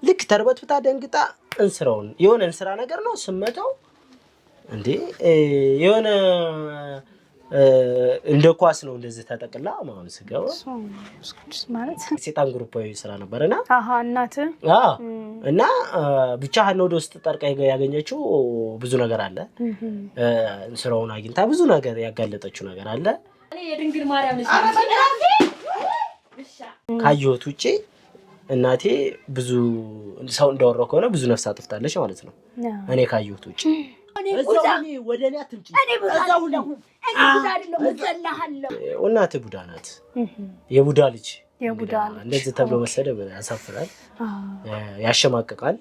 ልክ ተርበትብታ ደንግጣ እንስራውን የሆነ እንስራ ነገር ነው ስመታው እንዴ የሆነ እንደ ኳስ ነው እንደዚህ ተጠቅላ ማውን ስገባ ማለት ሰይጣን ግሩፓዊ ስራ ነበርና እናት እና ብቻ ሀኖዶ ውስጥ ጠርቃ ያገኘችው ብዙ ነገር አለ እንስራውን አግኝታ ብዙ ነገር ያጋለጠችው ነገር አለ እኔ የድንግል ማርያም ልጅ ካየሁት ውጪ እናቴ ብዙ ሰው እንደወረው ከሆነ ብዙ ነፍስ አጥፍታለች ማለት ነው እኔ ካየሁት ውጪ እዛው ወደኔ አትምጪ እዛው እናቴ ቡዳ ናት የቡዳ ልጅ እንደዚህ ተብሎ መሰደብ ያሳፍራል ያሸማቀቃል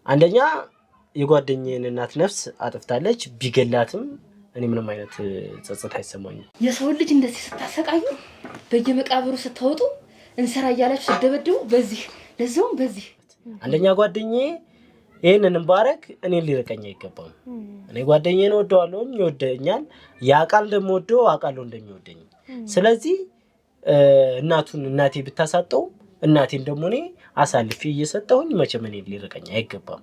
አንደኛ የጓደኛዬን እናት ነፍስ አጥፍታለች ቢገላትም እኔ ምንም አይነት ጸጸት አይሰማኝም የሰው ልጅ እንደዚህ ስታሰቃዩ በየመቃብሩ ስታወጡ እንሰራ ያላችሁ ሲደበደቡ በዚህ ለዛውም በዚህ አንደኛ ጓደኛዬ ይሄንን ባረክ እኔ ሊረቀኝ አይገባም እኔ ጓደኛዬን ወደዋለሁ ይወደኛል ያቃል ደሞ ወደው አቃለው እንደሚወደኝ ስለዚህ እናቴ ብታሳጠው እናቴን ደሞ እኔ አሳልፌ እየሰጠሁኝ መቼም እኔ ሊረቀኝ አይገባም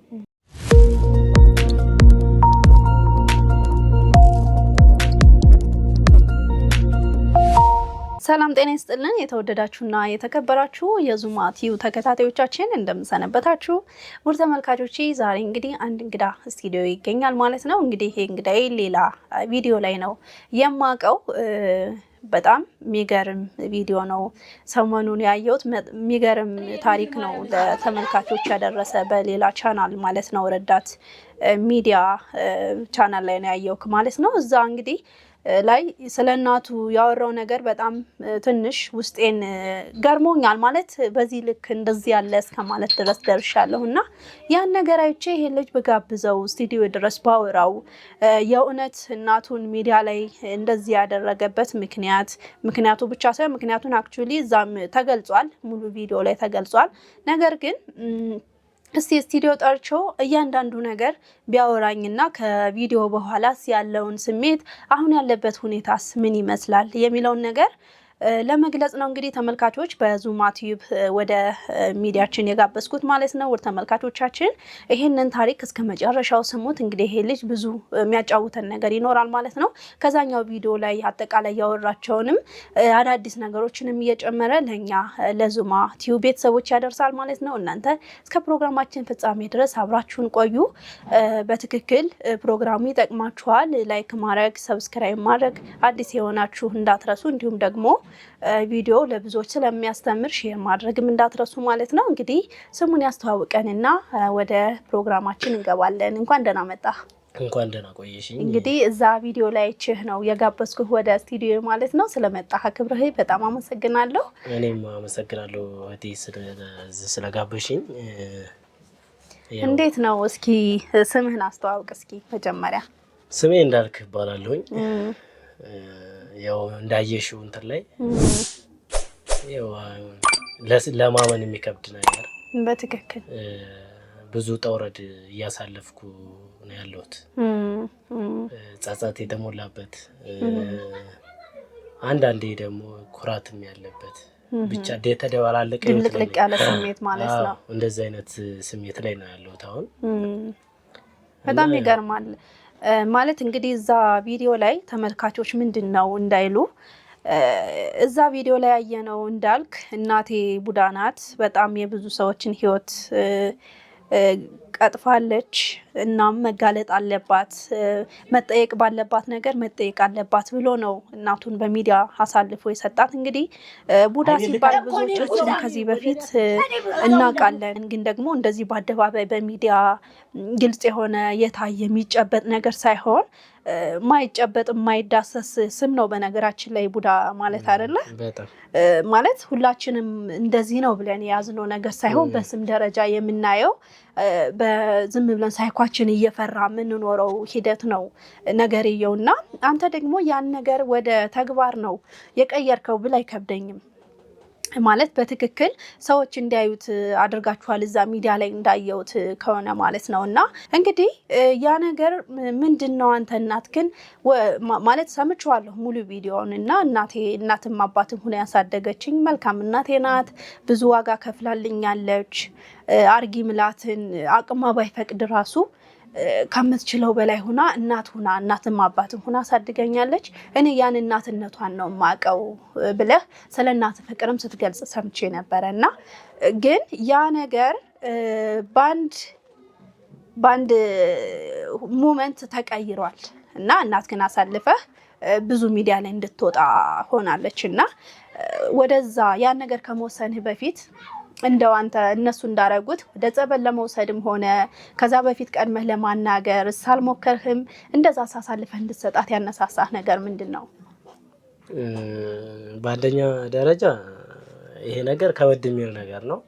ሰላም ጤና ይስጥልን የተወደዳችሁና የተከበራችሁ የዙማ ቲዩ ተከታታዮቻችን እንደምሰነበታችሁ ውድ ተመልካቾቼ ዛሬ እንግዲህ አንድ እንግዳ ስቱዲዮ ይገኛል ማለት ነው እንግዲህ ይሄ እንግዳይ ሌላ ቪዲዮ ላይ ነው የማቀው በጣም ሚገርም ቪዲዮ ነው ሰሞኑን ያየሁት ሚገርም ታሪክ ነው ለተመልካቾች ያደረሰ በሌላ ቻናል ማለት ነው ረዳት ሚዲያ ቻናል ላይ ነው ያየሁት ማለት ነው እዛ እንግዲህ ላይ ስለናቱ ያወራው ነገር በጣም ትንሽ ውስጤን ገርሞኛል ማለት በዚህ ልክ እንደዚህ ያለ እስከማለት ድረስ ደርሻለሁና ያን ነገር አይቼ ይሄ ልጅ በጋብዘው ስቱዲዮ ድረስ ባወራው የኡነት እናቱን ሚዲያ ላይ እንደዚህ ያደረገበት ምክንያቱ ብቻ ሳይሆን ምክንያቱን አክቹሊ እዛም ተገልጿል ሙሉ ቪዲዮ ላይ ተገልጿል ነገር ግን እስቲ ስቱዲዮ ጠርቾ እያንዳንዱ ነገር ቢያወራኝና ከቪዲዮ በኋላስ ያለውን ስሜት አሁን ያለበት ሁኔታስ ምን ይመስላል የሚለውን ነገር ለመግለጽ ነው እንግዲህ ተመልካቾች በዙማ ቲዩብ ወደ ሚዲያችን የጋበስኩት ማለት ነው ወደ ተመልካቾቻችን ይሄንን ታሪክ እስከ መጨረሻው ስሙት እንግዲህ ይሄ ልጅ ብዙ የሚያጫውተን ነገር ይኖራል ማለት ነው ከዛኛው ቪዲዮ ላይ አጠቃላይ ያወራቸውንም አዳዲስ ነገሮችንም እየጨመረ ለኛ ለዙማ ቲዩብ ቤተሰቦች ያደርሳል ማለት ነው እናንተ እስከ ፕሮግራማችን ፍጻሜ ድረስ አብራችሁን ቆዩ በትክክል ፕሮግራሙ ይጠቅማችኋል ላይክ ማድረግ ሰብስክራይብ ማድረግ አዲስ የሆናችሁ እንዳትረሱ እንዲሁም ደግሞ ቪዲዮ ለብዙዎች ስለሚያስተምር ሼር ማድረግም እንዳትረሱ ማለት ነው እንግዲህ ስሙን ያስተዋውቀንና ወደ ፕሮግራማችን እንገባለን እንኳን ደህና መጣ እንኳን ደህና ቆየሽኝ እንግዲህ እዛ ቪዲዮ ላይ ቼህ ነው የጋበስኩህ ወደ ስቱዲዮ ማለት ነው ስለመጣህ ክብርህ በጣም አመሰግናለሁ እኔም አመሰግናለሁ እህቴ ስለጋበሽኝ እንዴት ነው እስኪ ስምህን አስተዋውቅ እስኪ መጀመሪያ ስሜ እንዳልክ ይባላልኝ ያው እንዳየሽው እንትን ላይ ያው ለማመን የሚከብድ ነገር በትክክል ብዙ ተወረድ ያሳለፍኩ ነው ያለሁት ጻጻት የተሞላበት አንዳንዴ ደግሞ ኩራትም ያለበት ብቻ ተደባላለቀ ልቅልቅ ያለ ስሜት ማለት ነው እንደዚህ አይነት ስሜት ላይ ነው ያለሁት አሁን በጣም ይገርማል ማለት እንግዲህ እዛ ቪዲዮ ላይ ተመልካቾች ምንድነው እንዳይሉ እዛ ቪዲዮ ላይ ያየነው እንዳልክ እናቴ ቡዳ ናት በጣም የብዙ ሰዎችን ህይወት ቀጥፋለች እናም መጋለጥ አለባት መጠየቅ ባለባት ነገር መጠየቅ አለባት ብሎ ነው እናቱን በሚዲያ አሳልፎ የሰጣት እንግዲህ ቡዳ ሲባል ብዙዎቻችን ከዚህ በፊት እናውቃለን ግን ደግሞ እንደዚህ በአደባባይ በሚዲያ ግልጽ የሆነ የታየ የሚጨበጥ ነገር ሳይሆን ማይጨበጥ ማይዳሰስ ስም ነው በነገራችን ላይ ቡዳ ማለት አይደለ ማለት ሁላችንም እንደዚህ ነው ብለን ያዝነው ነገር ሳይሆን በስም ደረጃ የምናየው በዝም ብለን ሳይኳችን እየፈራ ምን ኖረው ሂደት ነው ነገርየውና አንተ ደግሞ ያን ነገር ወደ ተግባር ነው የቀየርከው ብላ አይከብደኝም ማለት በትክክል ሰዎች እንዲያዩት አድርጋችኋል እዛ ሚዲያ ላይ እንዳየውት ከሆነ ማለት ነውና እንግዲህ ያ ነገር ምንድነው አንተ እናት ግን ማለት ሰምቻለሁ ሙሉ ቪዲዮውን እና እናትም አባትም ሆነ ያሳደገችኝ መልካም እናቴ ናት ብዙ ዋጋ ከፍላልኛለች አርጊ ምላትን አቅማ ባይፈቅድ ራሱ ከምትችለው በላይ ሆና እናትም አባትም ሆና አሳድገኛለች እኔ ያን እናትነቷን ነው ማቀው ብለህ ስለ እናት ፍቅርም ስትገልጽ ሰምቼ ነበርና ግን ያ ነገር ባንድ ሞመንት ተቀይሯል እና እናት ግን አሳልፈህ ብዙ ሚዲያ ላይ እንድትወጣ ሆናለችና ወደዛ ያን ነገር ከመወሰንህ በፊት እንደው አንተ እነሱ እንዳረጉት ወደ ጸበል ለመውሰድም ሆነ ከዛ በፊት ቀድመህ ለማናገር ሳልሞከርህም እንደዛ ሳሳልፈህ እንድትሰጣት ያነሳሳህ ነገር ምንድነው? በአንደኛ ደረጃ ይሄ ነገር ከበድ የሚል ነገር ነው።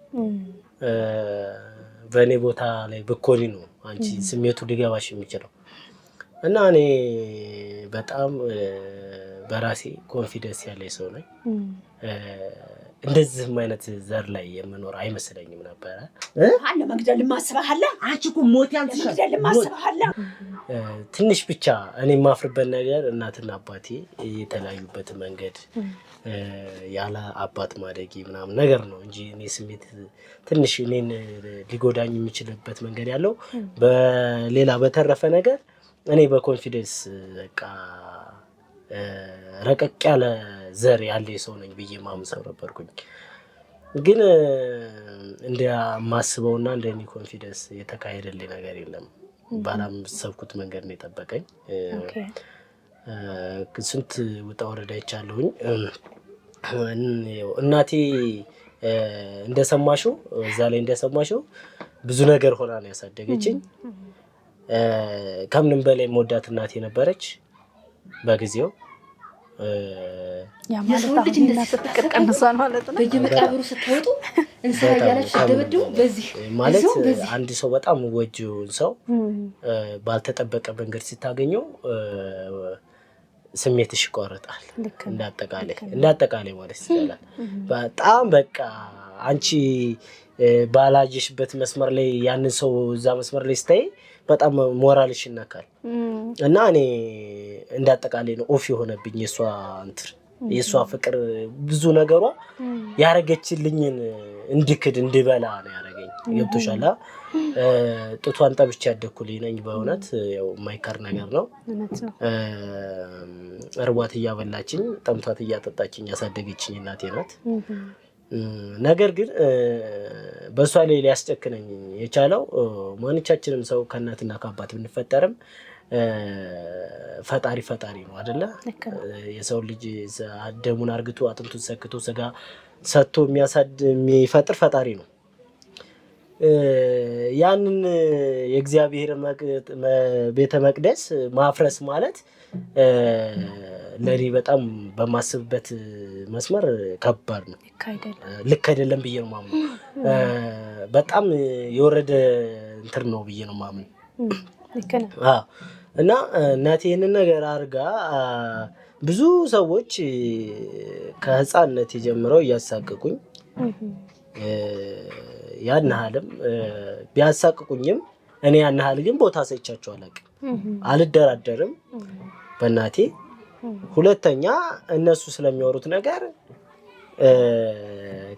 በእኔ ቦታ ላይ ብኮኒ ነው አንቺ ስሜቱ ሊገባሽ የሚችለው እና እኔ በጣም በራሴ ኮንፊደንስ ያለኝ ሰው ነኝ። እንደዚህም አይነት ዘር ላይ የምኖር አይመስለኝም ነበር። አለ መግደል ማስበሃላ አንቺ እኮ ሞት ያንቺ መግደል ማስበሃላ ትንሽ ብቻ እኔ ማፍርበት ነገር እናትና አባቴ የተለያዩበት መንገድ ያለ አባት ማደጊ ምናምን ነገር ነው እንጂ እኔ ስሜት ትንሽ እኔን ሊጎዳኝ የሚችልበት መንገድ ያለው በሌላ በተረፈ ነገር እኔ በኮንፊደንስ በቃ ረቀቅ ያለ ዘር ያለ ሰው ነኝ ብዬ ማምሰው ነበርኩኝ። ግን እንደ ማስበውና እንደኔ ኮንፊደንስ የተካሄደልኝ ነገር የለም። ባላሰብኩት መንገድ ነው የጠበቀኝ። ስንት ውጣ ወረዳ ይቻለሁኝ። እናቴ እንደሰማሽው እዛ ላይ እንደሰማሽው ብዙ ነገር ሆና ነው ያሳደገችኝ። ከምንም በላይ መወዳት እናቴ ነበረች በጊዜው የሰው ልጅ እንደተቀቀቀነሳን ማለት ነው። በየመቃብሩ ስትወጡ እንስራ ያላችሁ ተደብደው በዚህ ማለት አንድ ሰው በጣም ወጂው ሰው ባልተጠበቀ መንገድ ሲታገኘው ስሜትሽ ይቆረጣል። እንዳጠቃላይ ማለት ይችላል። በጣም በቃ አንቺ ባላጅሽበት መስመር ላይ ያንን ሰው እዛ መስመር ላይ ስታይ በጣም ሞራልሽ ይነካል እና እኔ እንዳጠቃላይ ነው ኦፍ የሆነብኝ የሷ ፍቅር ብዙ ነገሯ ያረገችልኝን እንድክድ እንድበላ ነው ያረገኝ። ገብቶሻል? ጡቷን ጠብቼ ያደኩልኝ ነኝ በእውነት ያው ማይካር ነገር ነው። እርቧት እያበላችኝ ጠምቷት እያጠጣችኝ ያሳደገችኝ እናቴ ናት። ነገር ግን በሷ ላይ ሊያስጨክነኝ የቻለው ማንኛችንም ሰው ከእናትና ከአባት ብንፈጠርም ፈጣሪ ነው አይደለ? የሰው ልጅ ደሙን አርግቶ አጥንቱን ሰክቶ ስጋ ሰጥቶ የሚፈጥር ፈጣሪ ነው። ያንን የእግዚአብሔር ቤተ መቅደስ ማፍረስ ማለት ለኔ በጣም በማስብበት መስመር ከባድ ነው። ልክ አይደለም ብዬ ነው ማምነው። በጣም የወረደ እንትን ነው ብዬ ነው ማምነው። እና እናቴ ይሄንን ነገር አርጋ ብዙ ሰዎች ከህፃንነት ጀምረው እያሳቀቁኝ ያን ያህልም ቢያሳቅቁኝም እኔ ያን ያህል ግን ቦታ ሰጥቻቸው አልደራደርም በእናቴ። ሁለተኛ እነሱ ስለሚያወሩት ነገር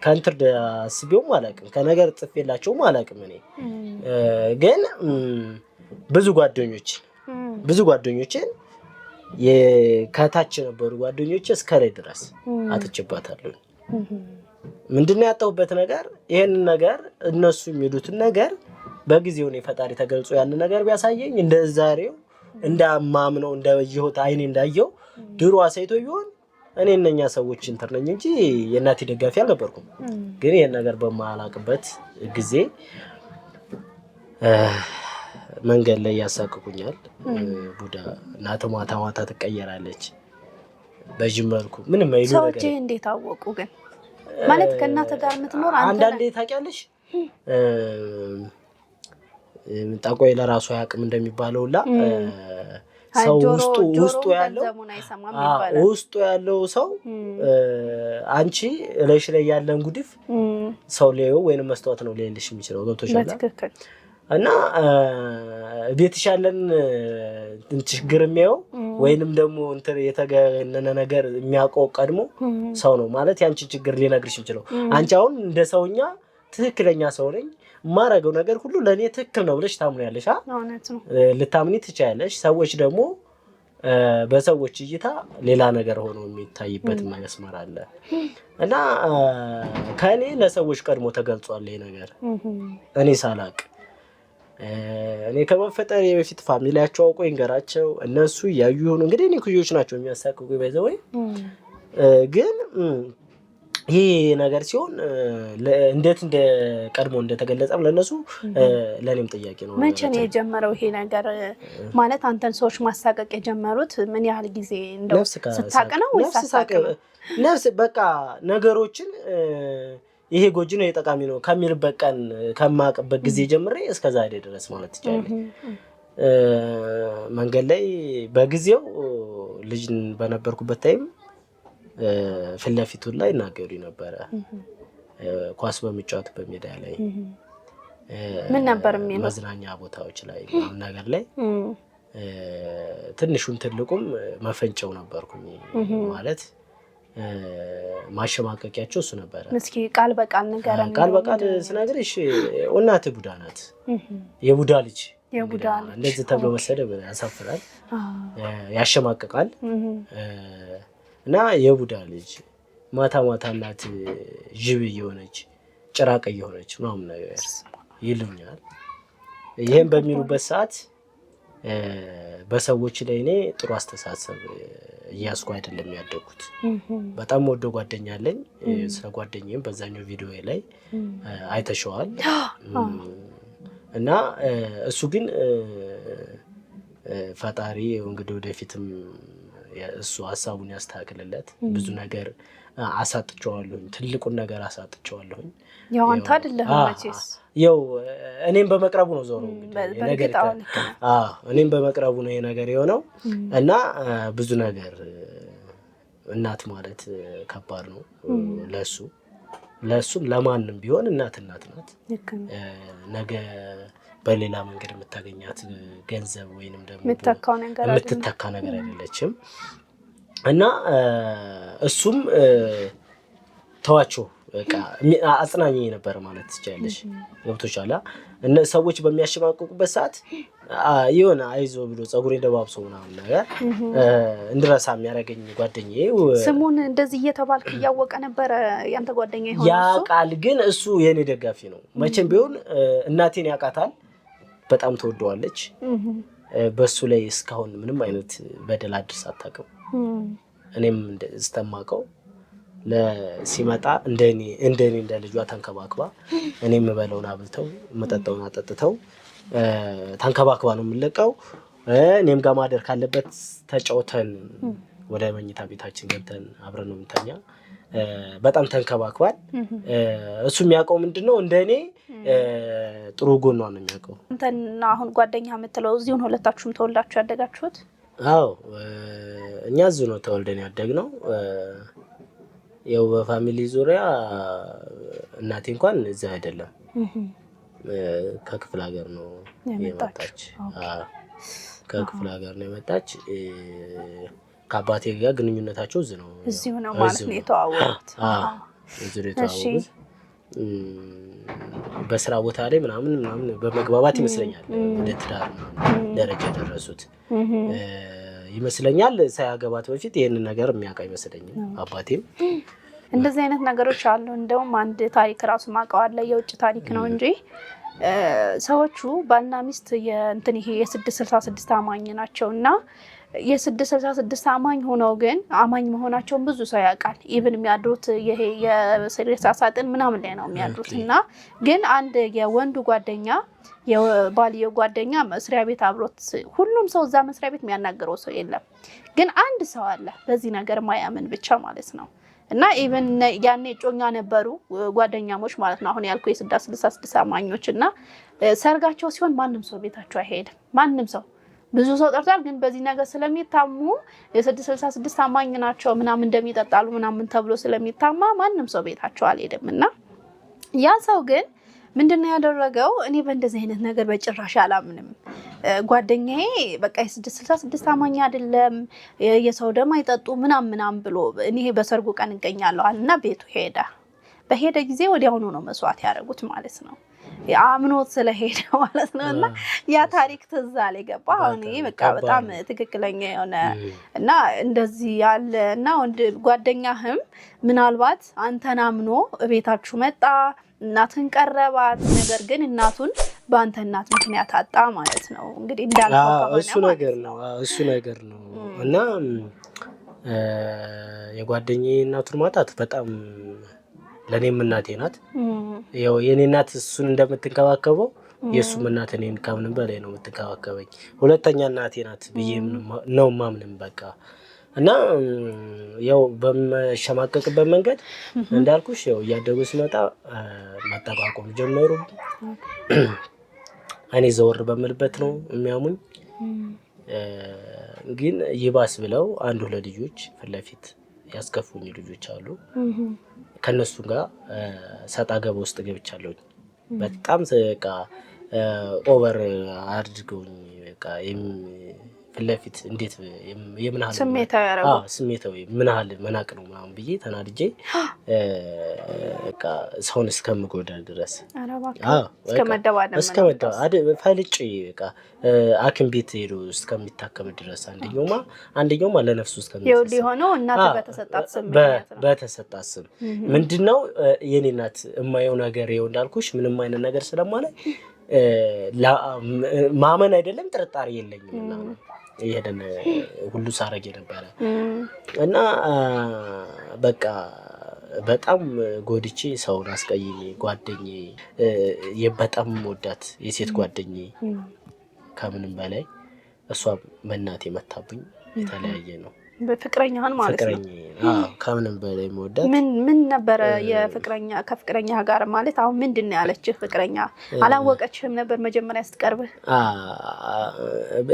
ካንተር አስቤውም አላውቅም፣ ከነገር ጽፌላቸውም አላውቅም። እኔ ግን ብዙ ጓደኞችን ከታች ነበሩ ጓደኞቼ እስከ ላይ ድረስ አጥቼባታለሁ። ምንድነው ያጣሁበት ነገር? ይሄን ነገር እነሱ የሚሉትን ነገር በጊዜው ነው ፈጣሪ ተገልጾ ያን ነገር ቢያሳየኝ እንደዛሬው እንዳማምነው እንደየሁት አይኔ እንዳየው ድሮ አሳይቶ ቢሆን እኔ እነኛ ሰዎች እንተርነኝ እንጂ የእናቴ ደጋፊ አልነበርኩም። ግን ይሄን ነገር በማላቅበት ጊዜ መንገድ ላይ ያሳቅቁኛል። ቡዳ እናት ማታ ትቀየራለች በጅመልኩ ምንም አይሉ ነገር። ሰዎች እንዴት አወቁ ግን? ማለት ከእናተ ጋር የምትኖር አንዳንዴ ታውቂያለሽ ምጣቆይ ለራሱ ያቅም እንደሚባለውላ ሰው ውስጡ ያለው ሰው አንቺ ለሽ ላይ ያለን ጉድፍ ሰው ሊያየው ወይንም መስታወት ነው ሊልሽ የሚችለው ገብቶሻል እና ቤትሽ ያለን ችግር የሚያየው ወይንም ደግሞ እንትን የተገነነ ነገር የሚያውቀው ቀድሞ ሰው ነው ማለት ያንቺ ችግር ሊነግርሽ የሚችለው አንቺ አሁን እንደ ሰውኛ ትክክለኛ ሰው ነኝ ማረገው ነገር ሁሉ ለኔ ትክክል ነው ብለሽ ታምኛለሽ እውነት ነው ልታምኒ ትችያለሽ ሰዎች ደግሞ በሰዎች እይታ ሌላ ነገር ሆኖ የሚታይበት መስመር አለ እና ከኔ ለሰዎች ቀድሞ ተገልጿል ይሄ ነገር እኔ ሳላቅ እኔ ከመፈጠር የበፊት ፋሚሊያቸው አውቆ ይንገራቸው እነሱ ያዩ ሆኖ እንግዲህ እኔ ኩዮች ናቸው የሚያሳቅቁ ይበዛው ግን ይሄ ነገር ሲሆን እንዴት እንደ ቀድሞ እንደተገለጸም ለነሱ ለኔም ጥያቄ ነው መቼ ነው የጀመረው ይሄ ነገር ማለት አንተን ሰዎች ማሳቀቅ የጀመሩት ምን ያህል ጊዜ እንደው ስታቀነው ወይስ አሳቀነው ነፍስ በቃ ነገሮችን ይሄ ጎጂ ነው የጠቃሚ ነው ከሚልበት ቀን ከማቀበት ጊዜ ጀምሬ እስከዛ አይደ ድረስ ማለት ይችላል መንገድ ላይ በጊዜው ልጅ በነበርኩበት ታይም ፍለፊቱን ላይ ናገሩ ነበር ኳስ በሚጫወት በሜዳ ላይ ምን ነበር የሚለው መዝናኛ ቦታዎች ላይ ነገር ላይ ትንሹም ትልቁም መፈንጨው ነበርኩኝ ማለት ማሸማቀቂያቸው እሱ ነበር እስኪ ቃል በቃል ንገረን ቃል በቃል ስነግርሽ እናት ቡዳ ናት የቡዳ ልጅ እንደዚህ ተብሎ መሰደብ ያሳፍራል ያሸማቀቃል እና የቡዳ ልጅ ማታ እናት ጅብ እየሆነች ጭራቅ እየሆነች ምናምን ነገር ይሉኛል ይሄን በሚሉበት ሰዓት በሰዎች ላይ እኔ ጥሩ አስተሳሰብ እያስኩ አይደለም ያደኩት በጣም ወደ ጓደኛ አለኝ ስለ ጓደኛዬም በዛኛው ቪዲዮ ላይ አይተሽዋል እና እሱ ግን ፈጣሪ እንግዲህ ወደፊትም እሱ ሐሳቡን ያስተካክልለት ብዙ ነገር አሳጥቼዋለሁ ትልቁን ነገር አሳጥቼዋለሁ ያው አንተ አይደለም መቼስ ያው እኔም በመቅረቡ ነው ዞሮ እንግዲህ ነገር እኔም በመቅረቡ ነው ይሄ ነገር የሆነው እና ብዙ ነገር እናት ማለት ከባድ ነው ለሱም ለማንም ቢሆን እናት ናት ነገ በሌላ መንገድ የምታገኛት ገንዘብ ወይንም ደግሞ የምትተካ ነገር አይደለችም እና እሱም ተዋቸው በቃ አጽናኝ ነበር ማለት ትችላለሽ ገብቶሻል እና ሰዎች በሚያሽማቅቁበት ሰዓት ይሆነ አይዞ ብሎ ጸጉሬ ደባብሶ ምናምን ነገር እንድረሳ የሚያረጋኝ ጓደኛዬ ስሙን እንደዚህ እየተባልክ ያወቀ ነበር ያንተ ጓደኛ ይሆን ያ ቃል ግን እሱ የኔ ደጋፊ ነው መቼም ቢሆን እናቴን ያቃታል በጣም ተወደዋለች በሱ ላይ እስካሁን ምንም አይነት በደል አድርስ አታውቅም እኔም እንደስተማቀው ለሲመጣ እንደኔ እንደ ልጇ ተንከባክባ እኔም በለውና አብልተው መጠጣውና አጠጥተው ተንከባክባ ነው የምለቀው እኔም ጋር ማደር ካለበት ተጫውተን ወደ መኝታ ቤታችን ገብተን አብረን ነው የምንተኛ በጣም ተንከባክባል እሱ የሚያውቀው ምንድነው እንደኔ ጥሩ ጎኗ ነው የሚያውቀው እንተና አሁን ጓደኛ የምትለው እዚሁ ነው ሁለታችሁም ተወልዳችሁ ያደጋችሁት አዎ እኛ እዚሁ ነው ተወልደን ያደግነው ያው በፋሚሊ ዙሪያ እናቴ እንኳን እዛ አይደለም ከክፍለ ሀገር ነው የመጣች ከክፍለ ሀገር ነው የመጣች ከአባቴ ጋር ግንኙነታቸው እዚሁ ነው ማለት ነው የተዋወቁት እዚሁ የተዋወቁት በስራ ቦታ ላይ ምናምን በመግባባት ይመስለኛል ወደ ትዳር ደረጃ ደረሱት ይመስለኛል ሳያገባት በፊት ይሄን ነገር የሚያውቃ ይመስለኛል አባቴም እንደዚህ አይነት ነገሮች አሉ እንደውም አንድ ታሪክ ራሱ ማቀው አለ የውጭ ታሪክ ነው እንጂ ሰዎቹ ባልና ሚስት የእንትን ይሄ የ666 አማኝ ናቸውና የ666 አማኝ ሆነው ግን አማኝ መሆናቸውን ብዙ ሰው ያውቃል ኢቭን የሚያድሩት ይሄ የሰሪሳ ሳጥን ምናምን ላይ ነው የሚያድሩትና ግን አንድ የወንዱ ጓደኛ የባልየው ጓደኛ መስሪያ ቤት አብሮት ሁሉም ሰው እዛ መስሪያ ቤት የሚያናገረው ሰው የለም ግን አንድ ሰው አለ በዚህ ነገር ማያምን ብቻ ማለት ነው እና ኢቭን ያኔ ጮኛ ነበሩ ጓደኛሞች ማለት ነው አሁን ያልኩ የ666 አማኞችና ሰርጋቸው ሲሆን ማንንም ሰው ቤታቸው አይሄድም ማንንም ሰው ብዙ ሰው ጠርቷል። ግን በዚህ ነገር ስለሚታሙ የ666 ታማኝ ናቸው ምናምን እንደሚጠጣሉ ምናምን ተብሎ ስለሚታማ ማንም ሰው ቤታቸው አልሄደምና ያ ሰው ግን ምንድነው ያደረገው? እኔ በእንደዚህ አይነት ነገር በጭራሽ አላምንም፣ ጓደኛዬ በቃ የ666 ታማኝ አይደለም፣ የሰው ደም አይጠጡ ምናምን ብሎ እኔ በሰርጉ ቀን እገኛለሁ አለና ቤቱ ሄደ። በሄደ ጊዜ ወዲያውኑ ነው መስዋዕት ያደረጉት ማለት ነው። አምኖት ስለሄደ ማለት ነው። እና ያ ታሪክ ትዝ አለኝ ገባ። አሁን በቃ በጣም ትክክለኛ የሆነ እና እንደዚህ ያለ እና ጓደኛህም ምናልባት አንተን አምኖ ቤታችሁ መጣ፣ እናትን ቀረባት። ነገር ግን እናቱን በአንተ እናት ምክንያት አጣ ማለት ነው። እንግዲህ እንዳልከው ከሆነ እሱ ነገር ነው እና የጓደኛዬ እናቱን ማጣት በጣም ለኔም እናቴ ናት። ያው የኔ እናት እሱን እንደምትንከባከበው የሱም እናት እኔን ከምንም በላይ ነው የምትንከባከበኝ። ሁለተኛ እናቴ ናት ብዬ ነው ማምንም በቃ እና ያው በመሸማቀቅበት መንገድ እንዳልኩሽ ያው እያደጉ ሲመጣ መጠቋቆም ጀመሩ። እኔ ዘወር በምልበት ነው የሚያሙኝ። ግን ይባስ ብለው አንድ ሁለት ልጆች ፍለፊት ያስከፉኝ ልጆች አሉ። ከነሱ ጋር ሰጣ ገባ ውስጥ ገብቻለሁ። በጣም በቃ ኦቨር አድርገውኝ በቃ ፍለፊት እንዴት የምናል ስሜታዊ ምናል መናቅ ነው ምናምን ብዬ ተናድጄ በቃ ሰውን እስከምጎዳ ድረስ እስከመደባደብ ፈልጬ በቃ ሐኪም ቤት ሄዶ እስከሚታከም ድረስ አንደኛውማ ለነፍሱ እስከሚያስብ የሆነው እናት በተሰጣት ስም ምንድነው የኔ እናት የማየው ነገር ይኸው እንዳልኩሽ ምንም አይነት ነገር ስለማላይ ማመን አይደለም ጥርጣሬ የለኝም እና ይሄን ሁሉ ሳረግ ነበር እና በቃ በጣም ጎድቼ ሰውን አስቀይሜ ጓደኛዬ የበጣም ወዳት የሴት ጓደኛዬ ከምንም በላይ እሷ በእናቴ መታብኝ የተለያየ ነው። በፍቅረኛህን ማለት ነው? ፍቅረኛዬ ከምንም በላይ ወዳት ምን ነበር ከፍቅረኛ ጋር ማለት አሁን ምንድነው ያለችህ? ፍቅረኛ አላወቀችህም ነበር መጀመሪያ ስትቀርብህ?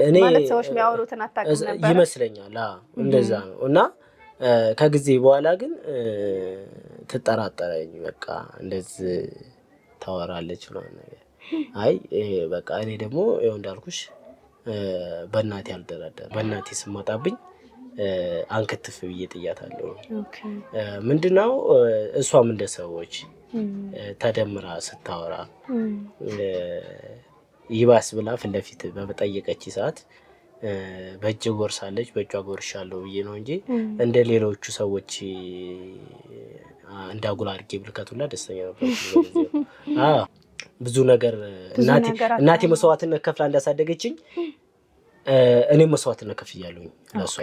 እኔ ማለት ሰዎች የሚያወሩትን አታውቅም ነበር ይመስለኛል። እንደዛ ነው። እና ከጊዜ በኋላ ግን ትጠራጠረኝ በቃ እንደዚህ ታወራለች ምናምን ነገር። አይ በቃ እኔ ደግሞ ይኸው እንዳልኩሽ በእናቴ አልደራደርም። በእናቴ ስመጣብኝ አንከትፍ ብዬ ጥያታለሁ። ምንድነው እሷም እንደ ሰዎች ተደምራ ስታወራ ይባስ ብላ ፊት ለፊት በመጠየቀች ሰዓት በእጅ ጎርሳለች፣ በእጇ ጎርሻለሁ ብዬ ነው እንጂ እንደ ሌሎቹ ሰዎች እንዳጉላ አድርጌ ብልከቱላ ደስተኛ ነበር። ብዙ ነገር እናቴ መስዋዕትነት ከፍላ እንዳሳደገችኝ እኔ መስዋዕትነት ከፍያለሁኝ ለሷ።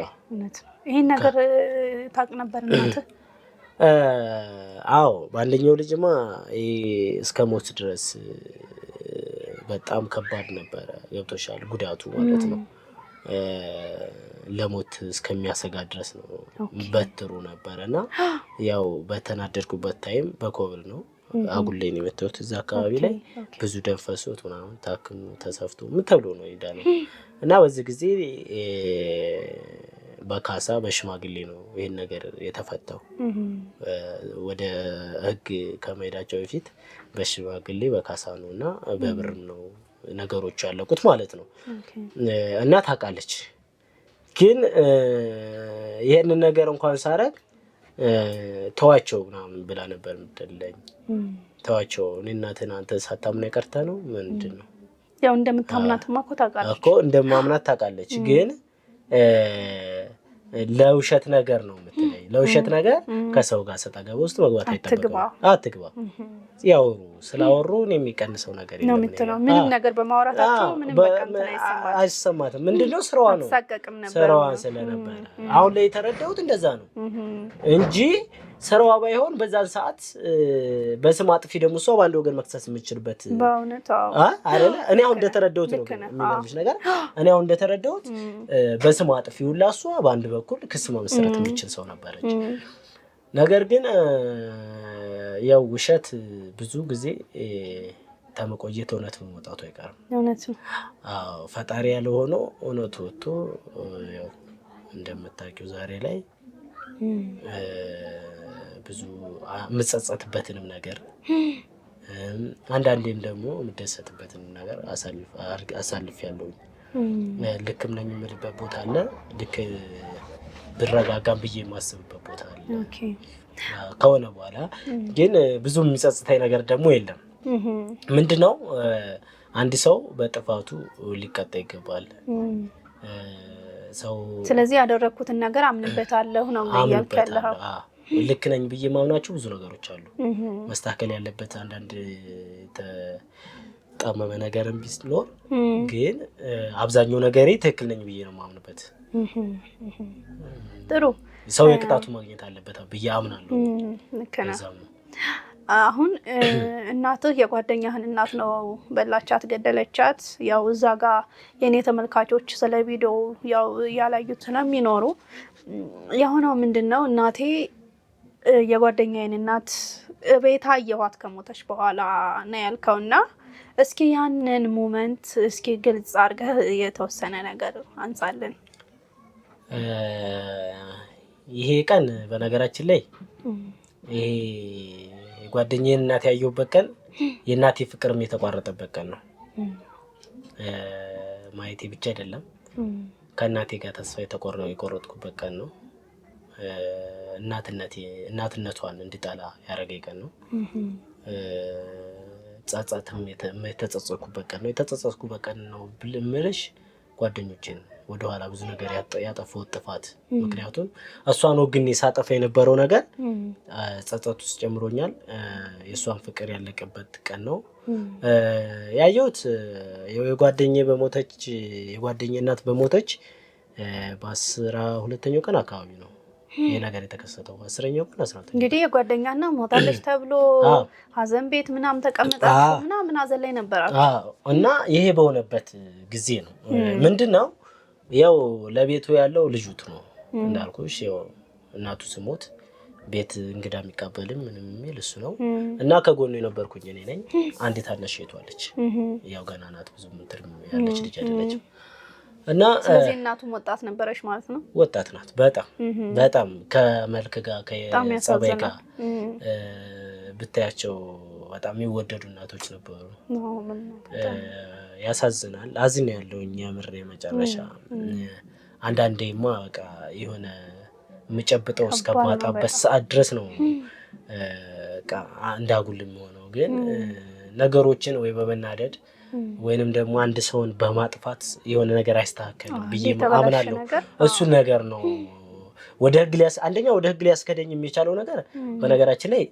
ይሄን ነገር ታውቅ ነበር እናንተ? አዎ በአንደኛው ልጅማ እስከ ሞት ድረስ በጣም ከባድ ነበረ። ገብቶሻል ጉዳቱ ማለት ነው። ለሞት እስከሚያሰጋ ድረስ ነው። በትሩ ነበርና ያው በተናደድኩበት ታይም በኮብል ነው አጉሌ ነው የመጣሁት። እዛ አካባቢ ላይ ብዙ ደም ፈሶት ምናምን ታክሙ ተሰፍቶ ምን ተብሎ ነው ይዳነው እና በዚህ ጊዜ በካሳ በሽማግሌ ነው ይሄን ነገር የተፈታው። ወደ ህግ ከመሄዳቸው በፊት በሽማግሌ በካሳ ነውና በብርም ነው ነገሮች ያለቁት ማለት ነው። እና ታውቃለች። ግን ይሄን ነገር እንኳን ሳረግ ተዋቸው ምናምን ብላ ነበር የምትለኝ። ተዋቸው እኔ እናቴን አንተ ሳታምነው የቀርተ ነው ምንድነው? ያው እንደምታምናትማ እኮ ታውቃለች። እኮ እንደማምናት ታውቃለች። ግን ለውሸት ነገር ነው የምትለኝ። ለውሸት ነገር ከሰው ጋር ሰጣገባ ውስጥ መግባት አይጠበቅም። አትግባ። ያው ስላወሩ ነው የሚቀንሰው ነገር የለም። ምንም ነገር በማውራታቸው ምንም አይሰማትም። ምንድነው ስራዋ ነው። ስራዋ ስለነበረ አሁን ላይ የተረዳሁት እንደዛ ነው እንጂ ስራዋ ባይሆን በዛን ሰዓት በስም አጥፊ ደግሞ ሰው ባንድ ወገን መክሰስ የምችልበት በእውነት አይደለ? እኔ አሁን እንደተረዳሁት ነው የሚገርምሽ ነገር። እኔ አሁን እንደተረዳሁት በስም አጥፊ ሁላ እሷ በአንድ በኩል ክስ መመስረት የምችል ሰው ነበረች። ነገር ግን ያው ውሸት ብዙ ጊዜ ተመቆየት እውነት መውጣቱ አይቀርም። እውነት ነው። አዎ ፈጣሪ ያለው ሆኖ እውነቱ ወጥቶ ያው እንደምታውቂው ዛሬ ላይ ብዙ የምጸጸትበትንም ነገር አንዳንዴም ደግሞ የምደሰትበትንም ነገር አሳልፍ ያለው ልክም ነኝ የምልበት ቦታ አለ። ልክ ብረጋጋም ብዬ የማስብበት ቦታ አለ። ከሆነ በኋላ ግን ብዙ የሚጸጽተኝ ነገር ደግሞ የለም። ምንድነው አንድ ሰው በጥፋቱ ሊቀጣ ይገባል። ሰው ስለዚህ ያደረኩትን ነገር አምንበታለሁ ነው ያልከለህ። ልክ ነኝ ብዬ ማምናቸው ብዙ ነገሮች አሉ። መስተካከል ያለበት አንዳንድ ተጣመመ ነገርም ቢኖር ግን አብዛኛው ነገሬ ትክክል ነኝ ብዬ ነው ማምንበት። ጥሩ ሰው የቅጣቱ ማግኘት አለበት ብዬ አምናለሁ። ልክ ነው። አሁን እናትህ የጓደኛህን እናት ነው በላቻት ገደለቻት። ያው እዛ ጋር የኔ ተመልካቾች ስለ ቪዲዮ ያው ያላዩት ስለሚኖሩ የሆነው ምንድነው እናቴ የጓደኛዬን እናት ቤት አየኋት ከሞተች በኋላ ነው ያልከውና እስኪ ያንን ሞመንት እስኪ ግልጽ አድርገህ የተወሰነ ነገር አንሳለን። ይሄ ቀን በነገራችን ላይ ይሄ የጓደኛዬን እናት ያየሁበት ቀን የእናቴ ፍቅርም የተቋረጠበት ቀን ነው። ማየቴ ብቻ አይደለም ከእናቴ ጋር ተስፋ የቆረጥኩበት ቀን ነው። እናትነቷን እንድጠላ ያደረገኝ ቀን ነው። ጸጸትም የተጸጸትኩበት ቀን ነው። የተጸጸትኩበት ቀን ነው ብልምልሽ ጓደኞቼን ወደኋላ ብዙ ነገር ያጠፋሁት ጥፋት ምክንያቱም እሷን ወግኔ ሳጠፋ የነበረው ነገር ጸጸት ውስጥ ጨምሮኛል። የእሷን ፍቅር ያለቀበት ቀን ነው ያየሁት። የጓደኛዬ እናት በሞተች በ12ኛው ቀን አካባቢ ነው ይሄ ነገር የተከሰተው። 10ኛው ቀን 12ኛው እንግዲህ የጓደኛና ሞታለች ተብሎ ሀዘን ቤት ምናምን ተቀምጣችሁ ምናምን ሀዘን ላይ ነበራችሁ እና ይሄ በሆነበት ጊዜ ነው ምንድነው ያው ለቤቱ ያለው ልጁት ነው እንዳልኩሽ። ያው እናቱ ስሞት ቤት እንግዳ የሚቀበልም ምንም የሚል እሱ ነው እና ከጎኑ የነበርኩኝ እኔ ነኝ። አንድ ታናሽ እህቷለች ያው ገና ናት ብዙ ምንትርም ያለች ልጅ አይደለችም። እና ስለዚህ እናቱም ወጣት ነበረች ማለት ነው። ወጣት ናት በጣም ከመልክ ጋር ከጸባይ ጋር ብታያቸው በጣም የሚወደዱ እናቶች ነበሩ። ያሳዝናል። አዝን ያለውኝ የምር መጨረሻ አንዳንዴማ በቃ የሆነ የምጨብጠው እስከማጣበት ሰዓት ድረስ ነው በቃ እንዳጉል የሚሆነው። ግን ነገሮችን ወይ በመናደድ ወይንም ደግሞ አንድ ሰውን በማጥፋት የሆነ ነገር አይስተካከልም ብዬ አምናለሁ። እሱ ነገር ነው ወደ ህግ ሊያስከደኝ የሚቻለው ነገር። በነገራችን ላይ